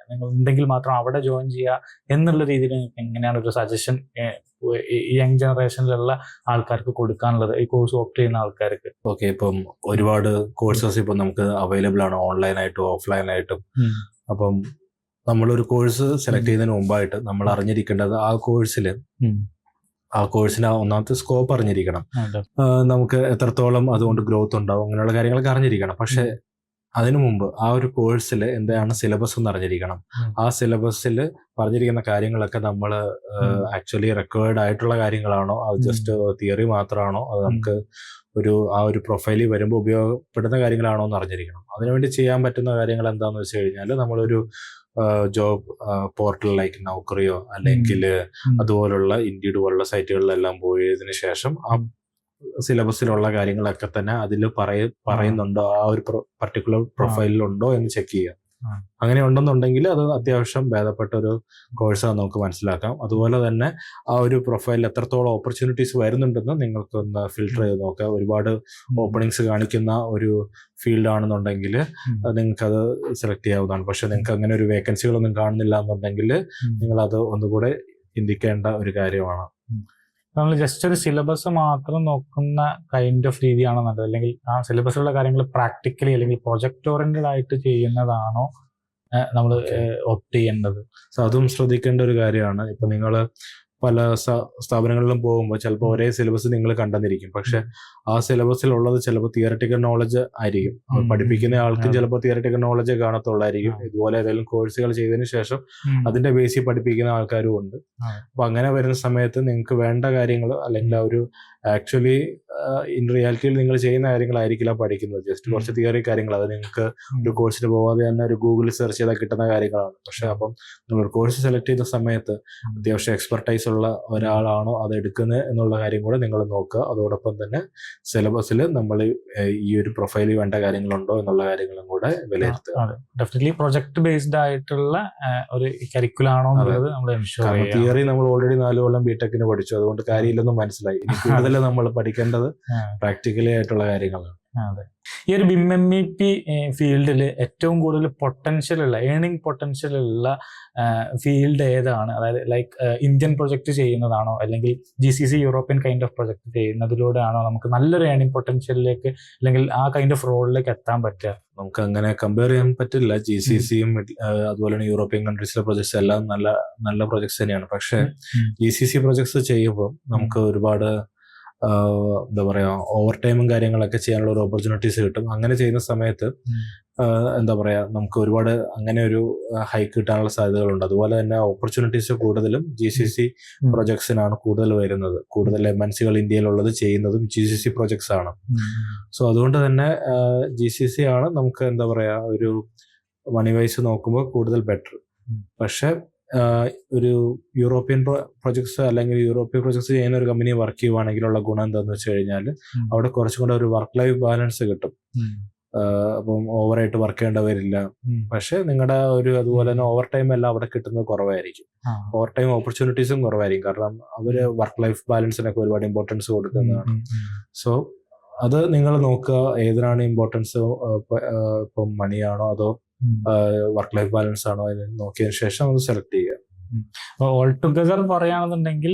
നിങ്ങൾ ഉണ്ടെങ്കിൽ മാത്രം അവിടെ ജോയിൻ ചെയ്യുക എന്നുള്ള രീതിയിൽ എങ്ങനെയാണ് ഒരു സജഷൻ ഈ യങ് ജനറേഷനിലുള്ള ആൾക്കാർക്ക് കൊടുക്കാനുള്ളത്, ഈ കോഴ്സ് ഓപ്റ്റ് ചെയ്യുന്ന ആൾക്കാർക്ക്? ഓക്കെ, ഇപ്പം ഒരുപാട് കോഴ്സസ് ഇപ്പം നമുക്ക് അവൈലബിൾ ആണ്, ഓൺലൈനായിട്ടും ഓഫ്ലൈനായിട്ടും. അപ്പം നമ്മളൊരു കോഴ്സ് സെലക്ട് ചെയ്യുന്നതിന് മുമ്പായിട്ട് നമ്മൾ അറിഞ്ഞിരിക്കേണ്ടത് ആ കോഴ്സിന് ഒന്നാമത്തെ സ്കോപ്പ് അറിഞ്ഞിരിക്കണം. നമുക്ക് എത്രത്തോളം അതുകൊണ്ട് ഗ്രോത്ത് ഉണ്ടാവും, അങ്ങനെയുള്ള കാര്യങ്ങളൊക്കെ അറിഞ്ഞിരിക്കണം. പക്ഷെ അതിനു മുമ്പ് ആ ഒരു കോഴ്സിൽ എന്താണ് സിലബസ് എന്ന് അറിഞ്ഞിരിക്കണം. ആ സിലബസിൽ പറഞ്ഞിരിക്കുന്ന കാര്യങ്ങളൊക്കെ നമ്മൾ ആക്ച്വലി റിക്വയർഡ് ആയിട്ടുള്ള കാര്യങ്ങളാണോ, അത് ജസ്റ്റ് തിയറി മാത്രമാണോ, അത് നമുക്ക് ആ ഒരു പ്രൊഫൈലിൽ വരുമ്പോൾ ഉപയോഗപ്പെടുന്ന കാര്യങ്ങളാണോ എന്ന് അറിഞ്ഞിരിക്കണം. അതിനുവേണ്ടി ചെയ്യാൻ പറ്റുന്ന കാര്യങ്ങൾ എന്താണെന്ന് വെച്ച് കഴിഞ്ഞാൽ നമ്മളൊരു ജോബ് പോർട്ടൽ ലൈക്ക് നൗക്കറിയോ അല്ലെങ്കിൽ അതുപോലുള്ള ഇൻഡീഡ് പോലുള്ള സൈറ്റുകളിലെല്ലാം പോയതിനു ശേഷം ആ സിലബസിലുള്ള കാര്യങ്ങളൊക്കെ തന്നെ അതിൽ പറയുന്നുണ്ടോ, ആ ഒരു പർട്ടിക്കുലർ പ്രൊഫൈലിലുണ്ടോ എന്ന് ചെക്ക് ചെയ്യുക. അങ്ങനെ ഉണ്ടെന്നുണ്ടെങ്കിൽ അത് അത്യാവശ്യം ഭേദപ്പെട്ട ഒരു കോഴ്സാണ് നമുക്ക് മനസ്സിലാക്കാം. അതുപോലെ തന്നെ ആ ഒരു പ്രൊഫൈലിൽ എത്രത്തോളം ഓപ്പർച്യൂണിറ്റീസ് വരുന്നുണ്ടെന്ന് നിങ്ങൾക്കൊന്ന് ഫിൽട്ടർ ചെയ്ത് നോക്കാം. ഒരുപാട് ഓപ്പണിങ്സ് കാണിക്കുന്ന ഒരു ഫീൽഡ് ആണെന്നുണ്ടെങ്കിൽ നിങ്ങൾക്കത് സെലക്ട് ചെയ്യാവുന്നതാണ്. പക്ഷെ നിങ്ങൾക്ക് അങ്ങനെ ഒരു വേക്കൻസികളൊന്നും കാണുന്നില്ല എന്നുണ്ടെങ്കിൽ നിങ്ങളത് ഒന്നുകൂടെ ചിന്തിക്കേണ്ട ഒരു കാര്യമാണ്. നമ്മൾ ജസ്റ്റ് ഒരു സിലബസ് മാത്രം നോക്കുന്ന കൈൻഡ് ഓഫ് രീതിയാണോ നല്ലത്, അല്ലെങ്കിൽ ആ സിലബസിലുള്ള കാര്യങ്ങൾ പ്രാക്ടിക്കലി അല്ലെങ്കിൽ പ്രൊജക്ട് ഓറിയന്റഡ് ആയിട്ട് ചെയ്യുന്നതാണോ നമ്മൾ ഓപ്റ്റ് ചെയ്യേണ്ടത്? അതും ശ്രദ്ധിക്കേണ്ട ഒരു കാര്യമാണ്. ഇപ്പൊ നിങ്ങൾ പല സ്ഥാപനങ്ങളിലും പോകുമ്പോൾ ചിലപ്പോൾ ഒരേ സിലബസ് നിങ്ങൾ കണ്ടെന്നിരിക്കും. പക്ഷെ ആ സിലബസിലുള്ളത് ചിലപ്പോൾ തിയററ്റിക്കൽ നോളജ് ആയിരിക്കും. പഠിപ്പിക്കുന്ന ആൾക്കും ചിലപ്പോൾ തിയററ്റിക്കൽ നോളജ് കാണത്തുള്ളായിരിക്കും. ഇതുപോലെ ഏതെങ്കിലും കോഴ്സുകൾ ചെയ്തതിനു ശേഷം അതിന്റെ ബേസിൽ പഠിപ്പിക്കുന്ന ആൾക്കാരും ഉണ്ട്. അപ്പൊ അങ്ങനെ വരുന്ന സമയത്ത് നിങ്ങൾക്ക് വേണ്ട കാര്യങ്ങൾ അല്ലെങ്കിൽ ആ ഒരു ആക്ച്വലി ഇൻ റിയാലിറ്റിയിൽ നിങ്ങൾ ചെയ്യുന്ന കാര്യങ്ങളായിരിക്കില്ല പഠിക്കുന്നത്. ജസ്റ്റ് കുറച്ച് തിയറി കാര്യങ്ങൾ, അത് നിങ്ങൾക്ക് ഒരു കോഴ്സിന് പോകാതെ തന്നെ ഒരു ഗൂഗിളിൽ സെർച്ച് ചെയ്താൽ കിട്ടുന്ന കാര്യങ്ങളാണ്. പക്ഷെ അപ്പം നിങ്ങൾ ഒരു കോഴ്സ് സെലക്ട് ചെയ്യുന്ന സമയത്ത് അത്യാവശ്യം എക്സ്പെർട്ടൈസ് ഉള്ള ഒരാളാണോ അത് എടുക്കുന്നത് എന്നുള്ള കാര്യം കൂടെ നിങ്ങൾ നോക്കുക. അതോടൊപ്പം തന്നെ സിലബസിൽ നമ്മൾ ഈ ഒരു പ്രൊഫൈലിൽ വേണ്ട കാര്യങ്ങളുണ്ടോ എന്നുള്ള കാര്യങ്ങളും കൂടെ വിലയിരുത്തുക. ഡെഫിനറ്റ്ലി പ്രൊജക്ട് ബേസ്ഡ് ആയിട്ടുള്ള ഒരു കരിക്കുലാണോ എന്നുള്ളത് നമ്മൾ എൻഷുർ ചെയ്യുക. തിയറി നമ്മൾ ഓൾറെഡി 4 കൊല്ലം ബിടെക്കിന് പഠിച്ചു, അതുകൊണ്ട് കാര്യമില്ലെന്നും മനസ്സിലായി. ഇനി കൂടുതൽ നമ്മൾ പഠിക്കേണ്ടത് പ്രാക്ടിക്കലി ആയിട്ടുള്ള കാര്യങ്ങളാണ്. അതെ, ഈ ഒരു BIM-MEP ഫീൽഡിൽ ഏറ്റവും കൂടുതൽ പൊട്ടൻഷ്യൽ ഉള്ള ഏണിംഗ് പൊട്ടൻഷ്യൽ ഉള്ള ഫീൽഡ് ഏതാണ്? അതായത് ലൈക്ക് ഇന്ത്യൻ പ്രൊജക്ട് ചെയ്യുന്നതാണോ, അല്ലെങ്കിൽ GCC European kind of project ചെയ്യുന്നതിലൂടെ ആണോ നമുക്ക് നല്ലൊരു ഏണിംഗ് പൊട്ടൻഷ്യലിലേക്ക് അല്ലെങ്കിൽ ആ കൈൻഡ് ഓഫ് റോളിലേക്ക് എത്താൻ പറ്റുക? നമുക്ക് അങ്ങനെ കമ്പയർ ചെയ്യാൻ പറ്റില്ല. GCCയും അതുപോലെ തന്നെ യൂറോപ്യൻ കൺട്രീസിലെ പ്രൊജക്ട്സ് എല്ലാം നല്ല നല്ല പ്രൊജക്ട്സ് തന്നെയാണ്. പക്ഷെ GCC പ്രൊജക്ട്സ് ചെയ്യുമ്പോൾ നമുക്ക് ഒരുപാട് എന്താ പറയാ ഓവർ ടൈമും കാര്യങ്ങളൊക്കെ ചെയ്യാനുള്ള ഒരു ഓപ്പർച്യൂണിറ്റീസ് കിട്ടും. അങ്ങനെ ചെയ്യുന്ന സമയത്ത് എന്താ പറയാ നമുക്ക് ഒരുപാട് അങ്ങനെ ഒരു ഹൈക്ക് കിട്ടാനുള്ള സാധ്യതകളുണ്ട്. അതുപോലെ തന്നെ ഓപ്പർച്യൂണിറ്റീസ് കൂടുതലും GCC പ്രൊജക്ട്സിനാണ് കൂടുതൽ വരുന്നത്. കൂടുതൽ MNCകൾ ഇന്ത്യയിലുള്ളത് ചെയ്യുന്നതും GCC പ്രൊജക്ട്സ് ആണ്. സോ അതുകൊണ്ട് തന്നെ GCC ആണ് നമുക്ക് എന്താ പറയാ ഒരു മണി വൈസ് നോക്കുമ്പോൾ കൂടുതൽ ബെറ്റർ. പക്ഷെ ഒരു യൂറോപ്യൻ പ്രൊജക്ട്സ് അല്ലെങ്കിൽ യൂറോപ്യൻ പ്രൊജക്ട്സ് ചെയ്യുന്ന ഒരു കമ്പനി വർക്ക് ചെയ്യുവാണെങ്കിലുള്ള ഗുണം എന്താണെന്ന് വെച്ച് കഴിഞ്ഞാൽ അവിടെ കുറച്ചും കൂടെ ഒരു വർക്ക് ലൈഫ് ബാലൻസ് കിട്ടും. അപ്പം ഓവറായിട്ട് വർക്ക് ചെയ്യേണ്ട വരില്ല. പക്ഷെ നിങ്ങളുടെ ഒരു അതുപോലെ തന്നെ ഓവർ ടൈം എല്ലാം അവിടെ കിട്ടുന്നത് കുറവായിരിക്കും. ഓവർ ടൈം ഓപ്പർച്യൂണിറ്റീസും കുറവായിരിക്കും. കാരണം അവര് വർക്ക് ലൈഫ് ബാലൻസിനൊക്കെ ഒരുപാട് ഇമ്പോർട്ടൻസ് കൊടുക്കുന്നതാണ്. സോ അത് നിങ്ങൾ നോക്കുക, ഏതിനാണ് ഇമ്പോർട്ടൻസ്, ഇപ്പം മണിയാണോ അതോ വർക്ക് ലൈഫ് ബാലൻസ് ആണോ എന്ന് നോക്കിയതിനു ശേഷം അത് സെലക്ട് ചെയ്യുക. ഓൾ ടുഗദർ പറയുകയാണെന്നുണ്ടെങ്കിൽ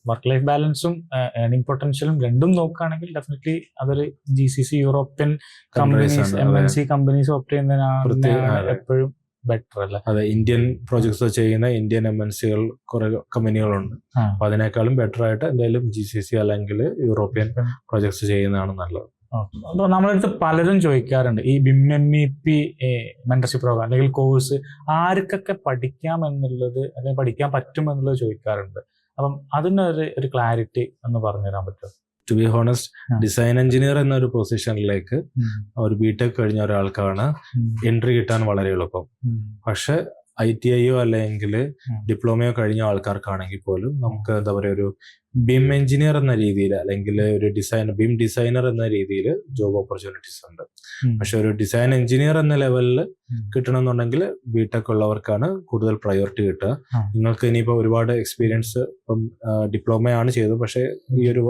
വർക്ക് ലൈഫ് ബാലൻസും ഏർണിംഗ് പൊട്ടൻഷ്യലും രണ്ടും നോക്കുകയാണെങ്കിൽ ഡെഫിനറ്റ്ലി അതൊരു GCC European companies MNC companies opt ചെയ്യുന്നതിനാണ് എപ്പോഴും ബെറ്റർ അല്ലേ? അതെ, ഇന്ത്യൻ പ്രോജക്ട്സ് ചെയ്യുന്ന ഇന്ത്യൻ MNCകൾ കുറെ കമ്പനികളുണ്ട്. അപ്പൊ അതിനേക്കാളും ബെറ്റർ ആയിട്ട് എന്തായാലും GCC അല്ലെങ്കിൽ യൂറോപ്യൻ പ്രോജക്ട്സ് ചെയ്യുന്നതാണ് നല്ലത്. അപ്പോൾ നമ്മളടുത്ത് പലരും ചോദിക്കാറുണ്ട് ഈ BIM-MEP മെന്റർഷിപ്പ് പ്രോഗ്രാം അല്ലെങ്കിൽ കോഴ്സ് ആർക്കൊക്കെ പഠിക്കാം എന്നുള്ളത് അല്ലെങ്കിൽ പഠിക്കാൻ പറ്റും എന്നുള്ളത് ചോദിക്കാറുണ്ട്. അപ്പം അതിനൊരു ക്ലാരിറ്റി ഒന്ന് പറഞ്ഞുതരാൻ പറ്റുമോ? To be honest, design engineer എന്നൊരു പൊസിഷനിലേക്ക് ഒരു BTech കഴിഞ്ഞ ഒരാൾക്കാണ് എൻട്രി കിട്ടാൻ വളരെ എളുപ്പം. പക്ഷെ ITIയോ അല്ലെങ്കിൽ ഡിപ്ലോമയോ കഴിഞ്ഞ ആൾക്കാർക്കാണെങ്കിൽ പോലും നമുക്ക് എന്താ പറയുക ഒരു BIM എഞ്ചിനീയർ എന്ന രീതിയിൽ അല്ലെങ്കിൽ ഒരു BIM ഡിസൈനർ എന്ന രീതിയിൽ ജോബ് ഓപ്പർച്യൂണിറ്റീസ് ഉണ്ട്. പക്ഷെ ഒരു ഡിസൈൻ എഞ്ചിനീയർ എന്ന ലെവലിൽ കിട്ടണമെന്നുണ്ടെങ്കിൽ BTech ഉള്ളവർക്കാണ് കൂടുതൽ പ്രയോറിറ്റി കിട്ടുക. നിങ്ങൾക്ക് ഇനിയിപ്പോൾ ഒരുപാട് എക്സ്പീരിയൻസ്, ഇപ്പം ഡിപ്ലോമയാണ് ചെയ്തത്, പക്ഷെ ഈ ഒരു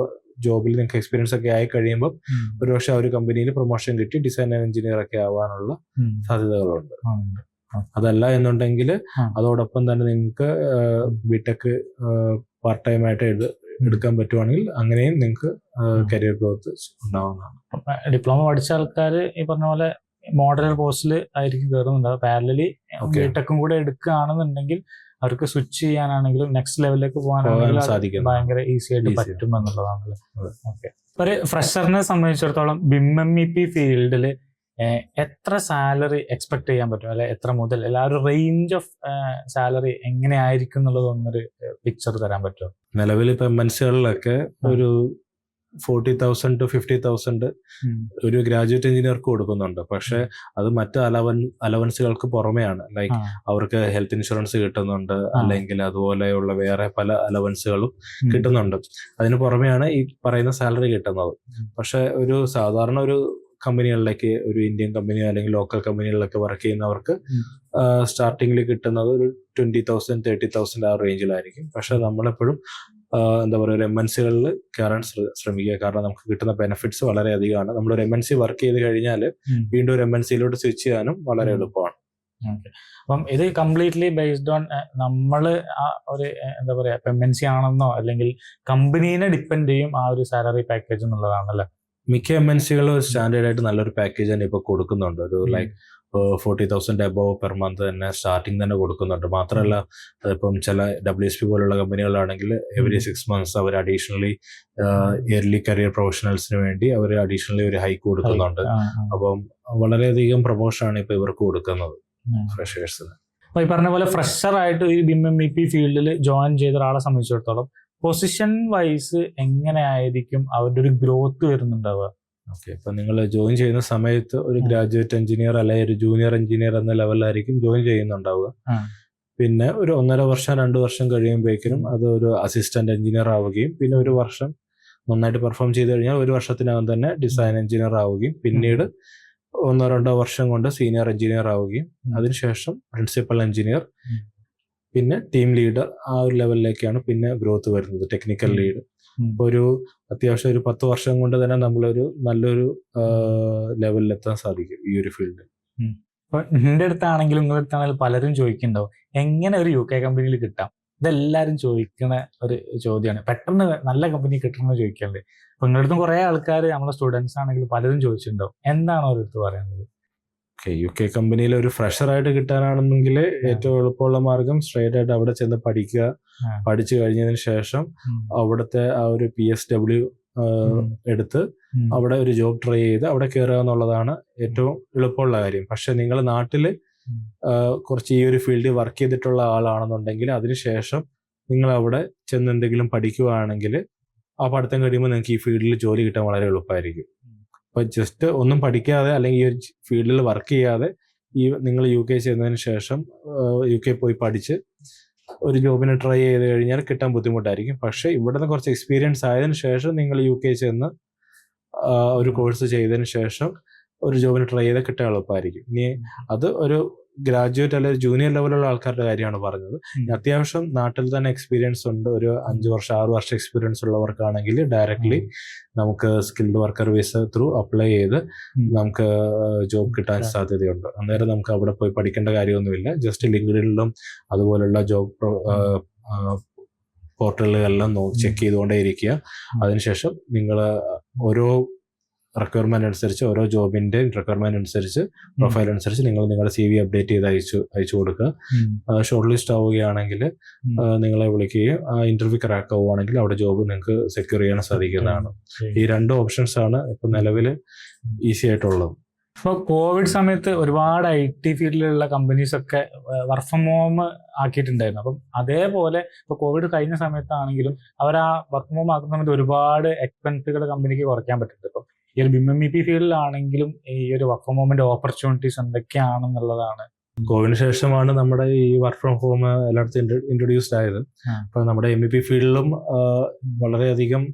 ജോബിൽ നിങ്ങൾക്ക് എക്സ്പീരിയൻസ് ഒക്കെ ആയി കഴിയുമ്പോൾ ഒരുപക്ഷെ ആ ഒരു കമ്പനിയിൽ പ്രൊമോഷൻ കിട്ടി ഡിസൈൻ എഞ്ചിനീയർ ഒക്കെ ആവാനുള്ള സാധ്യതകളുണ്ട്. അതല്ല എന്നുണ്ടെങ്കിൽ അതോടൊപ്പം തന്നെ നിങ്ങൾക്ക് BTech പാർട്ട് ടൈം ആയിട്ട് എടുക്കാൻ പറ്റുവാണെങ്കിൽ അങ്ങനെയും നിങ്ങൾക്ക് കരിയർ ഗ്രോത്ത് ഉണ്ടാവുന്നതാണ്. ഡിപ്ലോമ പഠിച്ച ആൾക്കാർ ഈ പറഞ്ഞ പോലെ മോഡൽ കോഴ്സിൽ ആയിരിക്കും കയറുന്നുണ്ടാവും. പാരലലി BTechഉം കൂടെ എടുക്കുകയാണെന്നുണ്ടെങ്കിൽ അവർക്ക് സ്വിച്ച് ചെയ്യാനാണെങ്കിലും നെക്സ്റ്റ് ലെവലിലേക്ക് പോകാനാണെങ്കിലും ഭയങ്കര ഈസി ആയിട്ട് പറ്റും എന്നുള്ളതാണല്ലോ. ഓക്കെ, ഒരു ഫ്രഷറിനെ സംബന്ധിച്ചിടത്തോളം BIM-MEP ഫീൽഡിൽ എത്ര സാലറി എക്സ്പെക്ട് ചെയ്യാൻ പറ്റും, അല്ലെ എത്ര മുതൽ, അല്ല ഒരു റേഞ്ച് ഓഫ് സാലറി എങ്ങനെയായിരിക്കും എന്നുള്ളത് ഒന്നൊരു പിക്ചർ തരാൻ പറ്റുമോ? നിലവിൽ ഇപ്പൊ MNCകളിലൊക്കെ ഒരു 40,000 to 50,000 ഒരു ഗ്രാജുവേറ്റ് എഞ്ചിനീയർക്ക് കൊടുക്കുന്നുണ്ട്. പക്ഷെ അത് മറ്റ് അലവൻസുകൾക്ക് പുറമെയാണ്. ലൈക്ക് അവർക്ക് ഹെൽത്ത് ഇൻഷുറൻസ് കിട്ടുന്നുണ്ട്, അല്ലെങ്കിൽ അതുപോലെയുള്ള വേറെ പല അലവൻസുകളും കിട്ടുന്നുണ്ട്. അതിന് പുറമെയാണ് ഈ പറയുന്ന സാലറി കിട്ടുന്നത്. പക്ഷെ ഒരു സാധാരണ ഒരു കമ്പനികളിലേക്ക്, ഒരു ഇന്ത്യൻ കമ്പനിയോ അല്ലെങ്കിൽ ലോക്കൽ കമ്പനികളിലൊക്കെ വർക്ക് ചെയ്യുന്നവർക്ക് സ്റ്റാർട്ടിങ്ങിൽ കിട്ടുന്നത് ഒരു 20,000 30,000 ആ റേഞ്ചിലായിരിക്കും. പക്ഷെ നമ്മളെപ്പോഴും എന്താ പറയുക ഒരു MNCകളിൽ കയറാൻ ശ്രമിക്കുക. കാരണം നമുക്ക് കിട്ടുന്ന ബെനിഫിറ്റ്സ് വളരെ അധികമാണ്. നമ്മളൊരു MNC വർക്ക് ചെയ്ത് കഴിഞ്ഞാൽ വീണ്ടും ഒരു MNCയിലോട്ട് സ്വിച്ച് ചെയ്യാനും വളരെ എളുപ്പമാണ്. അപ്പം ഇത് കംപ്ലീറ്റ്ലി ബേസ്ഡ് ഓൺ നമ്മൾ ഒരു എന്താ പറയാ MNC ആണെന്നോ അല്ലെങ്കിൽ കമ്പനീനെ ഡിപ്പെൻഡ് ചെയ്യും ആ ഒരു സാലറി പാക്കേജ് എന്നുള്ളതാണല്ലേ? മിക്ക MNCകളും സ്റ്റാൻഡേർഡ് ആയിട്ട് നല്ലൊരു പാക്കേജ് തന്നെ ഇപ്പൊ കൊടുക്കുന്നുണ്ട്. ഒരു ലൈക്ക് 40,000 അബോവ് പെർ മന്ത് തന്നെ സ്റ്റാർട്ടിങ് തന്നെ കൊടുക്കുന്നുണ്ട്. മാത്രമല്ല ഇപ്പം ചില WSP പോലുള്ള കമ്പനികളാണെങ്കിൽ എവറി 6 months അവർ അഡീഷണലി ഇയർലി കരിയർ പ്രൊഫഷണൽസിന് വേണ്ടി അവർ അഡീഷണലി ഒരു ഹൈക്ക് കൊടുക്കുന്നുണ്ട്. അപ്പം വളരെയധികം പ്രൊമോഷനാണ് ഇപ്പൊ ഇവർക്ക് കൊടുക്കുന്നത് ഫ്രഷേഴ്സിന്. അപ്പൊ ഈ പറഞ്ഞ പോലെ ഫ്രഷർ ആയിട്ട് ഈ BIM-MEP ഫീൽഡിൽ ജോയിൻ ചെയ്ത ഒരാളെ സംബന്ധിച്ചിടത്തോളം പൊസിഷൻ വൈസ് എങ്ങനെയായിരിക്കും അവരുടെ ഒരു ഗ്രോത്ത് വരുന്നുണ്ടാവുക? ഓക്കെ, ഇപ്പൊ നിങ്ങൾ ജോയിൻ ചെയ്യുന്ന സമയത്ത് ഒരു ഗ്രാജുവേറ്റ് എഞ്ചിനീയർ അല്ലെങ്കിൽ ഒരു ജൂനിയർ എഞ്ചിനീയർ എന്ന ലെവലിലായിരിക്കും ജോയിൻ ചെയ്യുന്നുണ്ടാവുക. പിന്നെ ഒരു 1.5 വർഷം 2 വർഷം കഴിയുമ്പോഴേക്കും അത് ഒരു അസിസ്റ്റന്റ് എഞ്ചിനീയർ ആവുകയും പിന്നെ ഒരു വർഷം നന്നായിട്ട് പെർഫോം ചെയ്ത് കഴിഞ്ഞാൽ 1 വർഷത്തിനകം തന്നെ ഡിസൈൻ എഞ്ചിനീയർ ആവുകയും പിന്നീട് 1-2 വർഷം കൊണ്ട് സീനിയർ എഞ്ചിനീയർ ആവുകയും അതിനുശേഷം പ്രിൻസിപ്പൽ എഞ്ചിനീയർ, പിന്നെ ടീം ലീഡർ, ആ ഒരു ലെവലിലേക്കാണ് പിന്നെ ഗ്രോത്ത് വരുന്നത്, ടെക്നിക്കൽ ലീഡ്. ഇപ്പോൾ ഒരു അത്യാവശ്യം ഒരു 10 വർഷം കൊണ്ട് തന്നെ നമ്മളൊരു നല്ലൊരു ലെവലിലെത്താൻ സാധിക്കും ഈ ഒരു ഫീൽഡിൽ. ഇപ്പൊ എന്റെ അടുത്താണെങ്കിലും നിങ്ങളുടെ അടുത്താണെങ്കിലും പലരും ചോദിക്കുന്നുണ്ടാവും എങ്ങനെ ഒരു UK കമ്പനിയിൽ കിട്ടാം. ഇതെല്ലാരും ചോദിക്കുന്ന ഒരു ചോദ്യമാണ്. പെട്ടെന്ന് നല്ല കമ്പനി കിട്ടണമെന്ന് ചോദിക്കാറുണ്ട്. അപ്പൊ നിങ്ങളുടെ അടുത്തും കുറെ ആൾക്കാർ നമ്മളെ സ്റ്റുഡൻസ് ആണെങ്കിലും പലരും ചോദിച്ചിട്ടുണ്ടാവും. എന്താണ് അവരടുത്ത് പറയുന്നത്? UK കമ്പനിയിൽ ഒരു ഫ്രഷർ ആയിട്ട് കിട്ടാനാണെന്നെങ്കിൽ ഏറ്റവും എളുപ്പമുള്ള മാർഗം സ്ട്രേറ്റ് ആയിട്ട് അവിടെ ചെന്ന് പഠിക്കുക. പഠിച്ചു കഴിഞ്ഞതിന് ശേഷം അവിടുത്തെ ആ ഒരു PSW എടുത്ത് അവിടെ ഒരു ജോബ് ട്രൈ ചെയ്ത് അവിടെ കയറുക എന്നുള്ളതാണ് ഏറ്റവും എളുപ്പമുള്ള കാര്യം. പക്ഷെ നിങ്ങൾ നാട്ടിൽ കുറച്ച് ഈ ഒരു ഫീൽഡിൽ വർക്ക് ചെയ്തിട്ടുള്ള ആളാണെന്നുണ്ടെങ്കിൽ അതിനുശേഷം നിങ്ങൾ അവിടെ ചെന്ന് എന്തെങ്കിലും പഠിക്കുകയാണെങ്കിൽ ആ പഠിത്തം കഴിയുമ്പോൾ നിങ്ങൾക്ക് ഈ ഫീൽഡിൽ ജോലി കിട്ടാൻ വളരെ എളുപ്പമായിരിക്കും. അപ്പൊ ജസ്റ്റ് ഒന്നും പഠിക്കാതെ അല്ലെങ്കിൽ ഈ ഒരു ഫീൽഡിൽ വർക്ക് ചെയ്യാതെ നിങ്ങൾ UK ചെന്നതിന് ശേഷം UK പോയി പഠിച്ച് ഒരു ജോബിന് ട്രൈ ചെയ്ത് കഴിഞ്ഞാൽ കിട്ടാൻ ബുദ്ധിമുട്ടായിരിക്കും. പക്ഷെ ഇവിടെ നിന്ന് കുറച്ച് എക്സ്പീരിയൻസ് ആയതിനു ശേഷം നിങ്ങൾ UK ചെന്ന് ഒരു കോഴ്സ് ചെയ്തതിന് ശേഷം ഒരു ജോബിന് ട്രൈ ചെയ്താൽ കിട്ടാൻ എളുപ്പമായിരിക്കും. ഇനി അത് ഒരു ഗ്രാജുവേറ്റ് അല്ലെങ്കിൽ ജൂനിയർ ലെവലുള്ള ആൾക്കാരുടെ കാര്യമാണ് പറഞ്ഞത്. അത്യാവശ്യം നാട്ടിൽ തന്നെ എക്സ്പീരിയൻസ് ഉണ്ട്, ഒരു 5 വർഷം 6 വർഷം എക്സ്പീരിയൻസ് ഉള്ളവർക്കാണെങ്കിൽ ഡയറക്ട്ലി നമുക്ക് skilled worker visa through apply ചെയ്ത് നമുക്ക് ജോബ് കിട്ടാൻ സാധ്യതയുണ്ട്. അന്നേരം നമുക്ക് അവിടെ പോയി പഠിക്കേണ്ട കാര്യമൊന്നുമില്ല. ജസ്റ്റ് ലിങ്ക്ഡിനിലും അതുപോലുള്ള ജോബ് പോർട്ടലുകളെല്ലാം ചെക്ക് ചെയ്തുകൊണ്ടേ ഇരിക്കുക. അതിനുശേഷം നിങ്ങൾ ഓരോ റിക്വയർമെന്റ് അനുസരിച്ച്, ഓരോ ജോബിന്റെ റിക്വയർമെന്റ് അനുസരിച്ച്, പ്രൊഫൈൽ അനുസരിച്ച് നിങ്ങൾ നിങ്ങളുടെ CV അപ്ഡേറ്റ് ചെയ്ത് അയച്ചു കൊടുക്കുക. ഷോർട്ട് ലിസ്റ്റ് ആവുകയാണെങ്കിൽ നിങ്ങളെ വിളിക്കുകയും ആ ഇന്റർവ്യൂ ക്രാക്ക് ആവുകയാണെങ്കിൽ അവിടെ ജോബ് നിങ്ങൾക്ക് സെക്യൂർ ചെയ്യാൻ സാധിക്കുന്നതാണ്. ഈ 2 ഓപ്ഷൻസ് ആണ് ഇപ്പൊ നിലവിൽ ഈസി ആയിട്ടുള്ളത്. ഇപ്പോൾ കോവിഡ് സമയത്ത് ഒരുപാട് IT ഫീൽഡിലുള്ള കമ്പനീസ് ഒക്കെ വർക്ക് ഫ്രം ഹോം ആക്കിയിട്ടുണ്ടായിരുന്നു. അപ്പം അതേപോലെ ഇപ്പോൾ കോവിഡ് കഴിഞ്ഞ സമയത്താണെങ്കിലും അവർ ആ വർക്ക് ഫ്രം ഹോം ആക്കുന്ന സമയത്ത് ഒരുപാട് എക്സ്പെൻസുകൾ കമ്പനിക്ക് കുറയ്ക്കാൻ പറ്റുന്നുണ്ട്. ഇപ്പം ഈ ഒരു BIM-MEP ഫീൽഡിലാണെങ്കിലും ഈ ഒരു വർക്ക് ഫ്രം ഹോമിന്റെ ഓപ്പർച്യൂണിറ്റീസ് എന്തൊക്കെയാണെന്നുള്ളതാണ്. കോവിഡിന് ശേഷമാണ് നമ്മുടെ ഈ വർക്ക് ഫ്രം ഹോം എല്ലായിടത്തും ഇൻട്രൊഡ്യൂസ്ഡ് ആയത്. അപ്പൊ നമ്മുടെ MEP ഫീൽഡിലും വളരെയധികം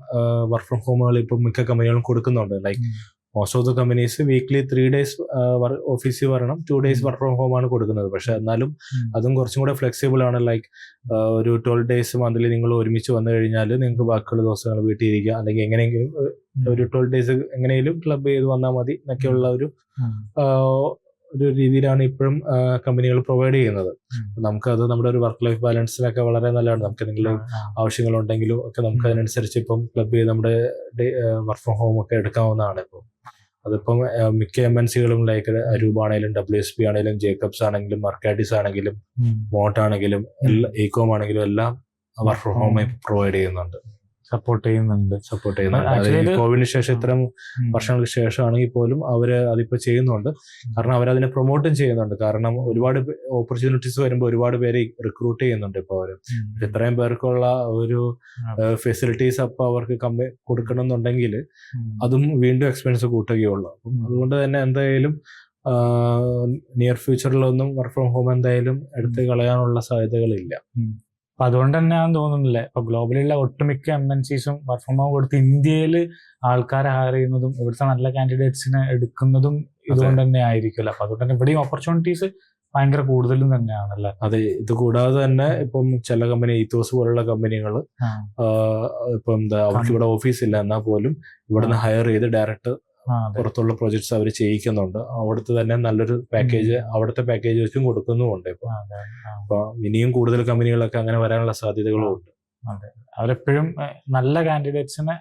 വർക്ക് ഫ്രം ഹോമുകൾ ഇപ്പം മിക്ക കമ്പനികളും കൊടുക്കുന്നുണ്ട്. Like most of the companies weekly 3 days ഓഫീസിൽ വരണം, 2 days വർക്ക് ഫ്രം ഹോം ആണ് കൊടുക്കുന്നത്. പക്ഷെ എന്നാലും അതും കുറച്ചും കൂടെ ഫ്ലെക്സിബിൾ ആണ്. ലൈക്ക് ഒരു 12 days മന്ത്ലി നിങ്ങൾ ഒരുമിച്ച് വന്നു കഴിഞ്ഞാൽ നിങ്ങൾക്ക് ബാക്കിയുള്ള ദിവസങ്ങൾ വീട്ടിൽ ഇരിക്കുക, അല്ലെങ്കിൽ എങ്ങനെയെങ്കിലും ഒരു 12 days എങ്ങനെയും ക്ലബ് ചെയ്ത് വന്നാൽ മതി എന്നൊക്കെയുള്ള ഒരു രീതിയിലാണ് ഇപ്പോഴും കമ്പനികൾ പ്രൊവൈഡ് ചെയ്യുന്നത്. നമുക്കത് നമ്മുടെ ഒരു വർക്ക് ലൈഫ് ബാലൻസിനൊക്കെ വളരെ നല്ലതാണ്. നമുക്ക് എന്തെങ്കിലും ആവശ്യങ്ങളുണ്ടെങ്കിലും ഒക്കെ നമുക്ക് അതിനനുസരിച്ച് ഇപ്പം ക്ലബ് ചെയ്ത് നമ്മുടെ വർക്ക് ഫ്രം ഹോം ഒക്കെ എടുക്കാവുന്നതാണ്. ഇപ്പം അതിപ്പം മിക്ക MNCകളും ലൈക്ക് അരൂപ ആണെങ്കിലും WSP ആണെങ്കിലും ജേക്കബ്സ് ആണെങ്കിലും മർക്കാഡിസ് ആണെങ്കിലും മോട്ട് ആണെങ്കിലും ECOM ആണെങ്കിലും എല്ലാം വർക്ക് ഫ്രം ഹോം പ്രൊവൈഡ് ചെയ്യുന്നുണ്ട്, സപ്പോർട്ട് ചെയ്യുന്നുണ്ട്. കോവിഡിന് ശേഷം ഇത്തരം വർഷങ്ങൾക്ക് ശേഷമാണെങ്കിൽ പോലും അവര് അതിപ്പോ ചെയ്യുന്നുണ്ട്. കാരണം അവരതിനെ പ്രൊമോട്ടും ചെയ്യുന്നുണ്ട്. കാരണം ഒരുപാട് ഓപ്പർച്യൂണിറ്റീസ് വരുമ്പോൾ ഒരുപാട് പേര് റിക്രൂട്ട് ചെയ്യുന്നുണ്ട്. ഇപ്പൊ അവര് ഇത്രയും പേർക്കുള്ള ഒരു ഫെസിലിറ്റീസ് അപ്പൊ അവർക്ക് കൊടുക്കണം എന്നുണ്ടെങ്കിൽ അതും വീണ്ടും എക്സ്പെൻസ് കൂട്ടുകയുള്ളൂ. അപ്പം അതുകൊണ്ട് തന്നെ എന്തായാലും നിയർ ഫ്യൂച്ചറിലൊന്നും വർക്ക് ഫ്രം ഹോം എന്തായാലും എടുത്ത് കളയാനുള്ള സാധ്യതകളില്ല. അപ്പൊ അതുകൊണ്ട് തന്നെയാണെന്ന് തോന്നുന്നില്ലേ ഇപ്പൊ ഗ്ലോബലിലുള്ള ഒട്ടുമിക്ക MNCസും വർക്ക് ഫ്രം ഹോം കൊടുത്ത് ഇന്ത്യയിൽ ആൾക്കാരെ ഹയർ ചെയ്യുന്നതും ഇവിടുത്തെ നല്ല കാൻഡിഡേറ്റ്സിനെ എടുക്കുന്നതും ഇതുകൊണ്ട് തന്നെ ആയിരിക്കുമല്ലോ. അപ്പൊ അതുകൊണ്ട് തന്നെ ഇവിടെയും ഓപ്പർച്യൂണിറ്റീസ് ഭയങ്കര കൂടുതലും തന്നെയാണല്ലേ. അതെ, ഇത് കൂടാതെ തന്നെ ഇപ്പം ചില കമ്പനി ഈത്തോസ് പോലുള്ള കമ്പനികൾ ഇപ്പം എന്താ അവർക്ക് ഇവിടെ ഓഫീസ് ഇല്ല എന്നാൽ പോലും ഇവിടുന്ന് ഹയർ ചെയ്ത് ഡയറക്റ്റ് പുറത്തുള്ള പ്രോജക്ട്സ് അവർ ചെയ്യിക്കുന്നുണ്ട്. അവിടുത്തെ തന്നെ നല്ലൊരു പാക്കേജ് അവിടുത്തെ പാക്കേജ് വെച്ചും കൊടുക്കുന്നുമുണ്ട്. അപ്പൊ ഇനിയും കൂടുതൽ കമ്പനികളൊക്കെ അങ്ങനെ വരാനുള്ള സാധ്യതകളും ഉണ്ട്. അതെ, അവരെപ്പോഴും നല്ല കാൻഡിഡേറ്റ്സിനെ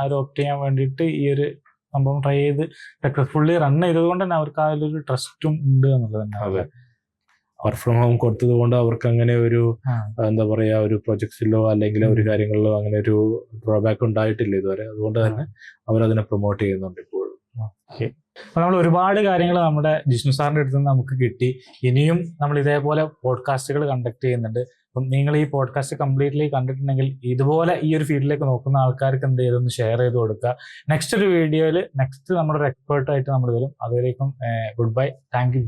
അവർ ഓപ്റ്റ് ചെയ്യാൻ വേണ്ടിയിട്ട് ഈ ഒരു സംഭവം ട്രൈ ചെയ്ത് സക്സസ്ഫുള്ളി റൺ ചെയ്തത് കൊണ്ട് തന്നെ അവർക്ക് അതിലൊരു ട്രസ്റ്റും ഉണ്ട് എന്നുള്ളത് തന്നെ. അതെ, വർക്ക് ഫ്രം ഹോം കൊടുത്തത് കൊണ്ട് അവർക്ക് അങ്ങനെ ഒരു എന്താ പറയാ ഒരു പ്രൊജക്ട്സിലോ അല്ലെങ്കിൽ ഒരു കാര്യങ്ങളിലോ അങ്ങനെ ഒരു ഡ്രോബാക്ക് ഉണ്ടായിട്ടില്ല ഇതുവരെ. അതുകൊണ്ട് തന്നെ അവരതിനെ പ്രൊമോട്ട് ചെയ്യുന്നുണ്ട് ഇപ്പോഴും. അപ്പോൾ നമ്മൾ ഒരുപാട് കാര്യങ്ങൾ നമ്മുടെ ജിഷ്ണു സാറിൻ്റെ അടുത്ത് നിന്ന് നമുക്ക് കിട്ടി. ഇനിയും നമ്മൾ ഇതേപോലെ പോഡ്കാസ്റ്റുകൾ കണ്ടക്ട് ചെയ്യുന്നുണ്ട്. അപ്പം നിങ്ങൾ ഈ പോഡ്കാസ്റ്റ് കംപ്ലീറ്റ്ലി കണ്ടിട്ടുണ്ടെങ്കിൽ ഇതുപോലെ ഈ ഒരു ഫീൽഡിലേക്ക് നോക്കുന്ന ആൾക്കാർക്ക് എന്ത് ചെയ്തൊന്ന് ഷെയർ ചെയ്ത് കൊടുക്കുക. നെക്സ്റ്റ് ഒരു വീഡിയോയിൽ നെക്സ്റ്റ് നമ്മുടെ ഒരു എക്സ്പേർട്ടായിട്ട് നമ്മൾ വരും. അതുവരേക്കും ഗുഡ് ബൈ, താങ്ക് യു.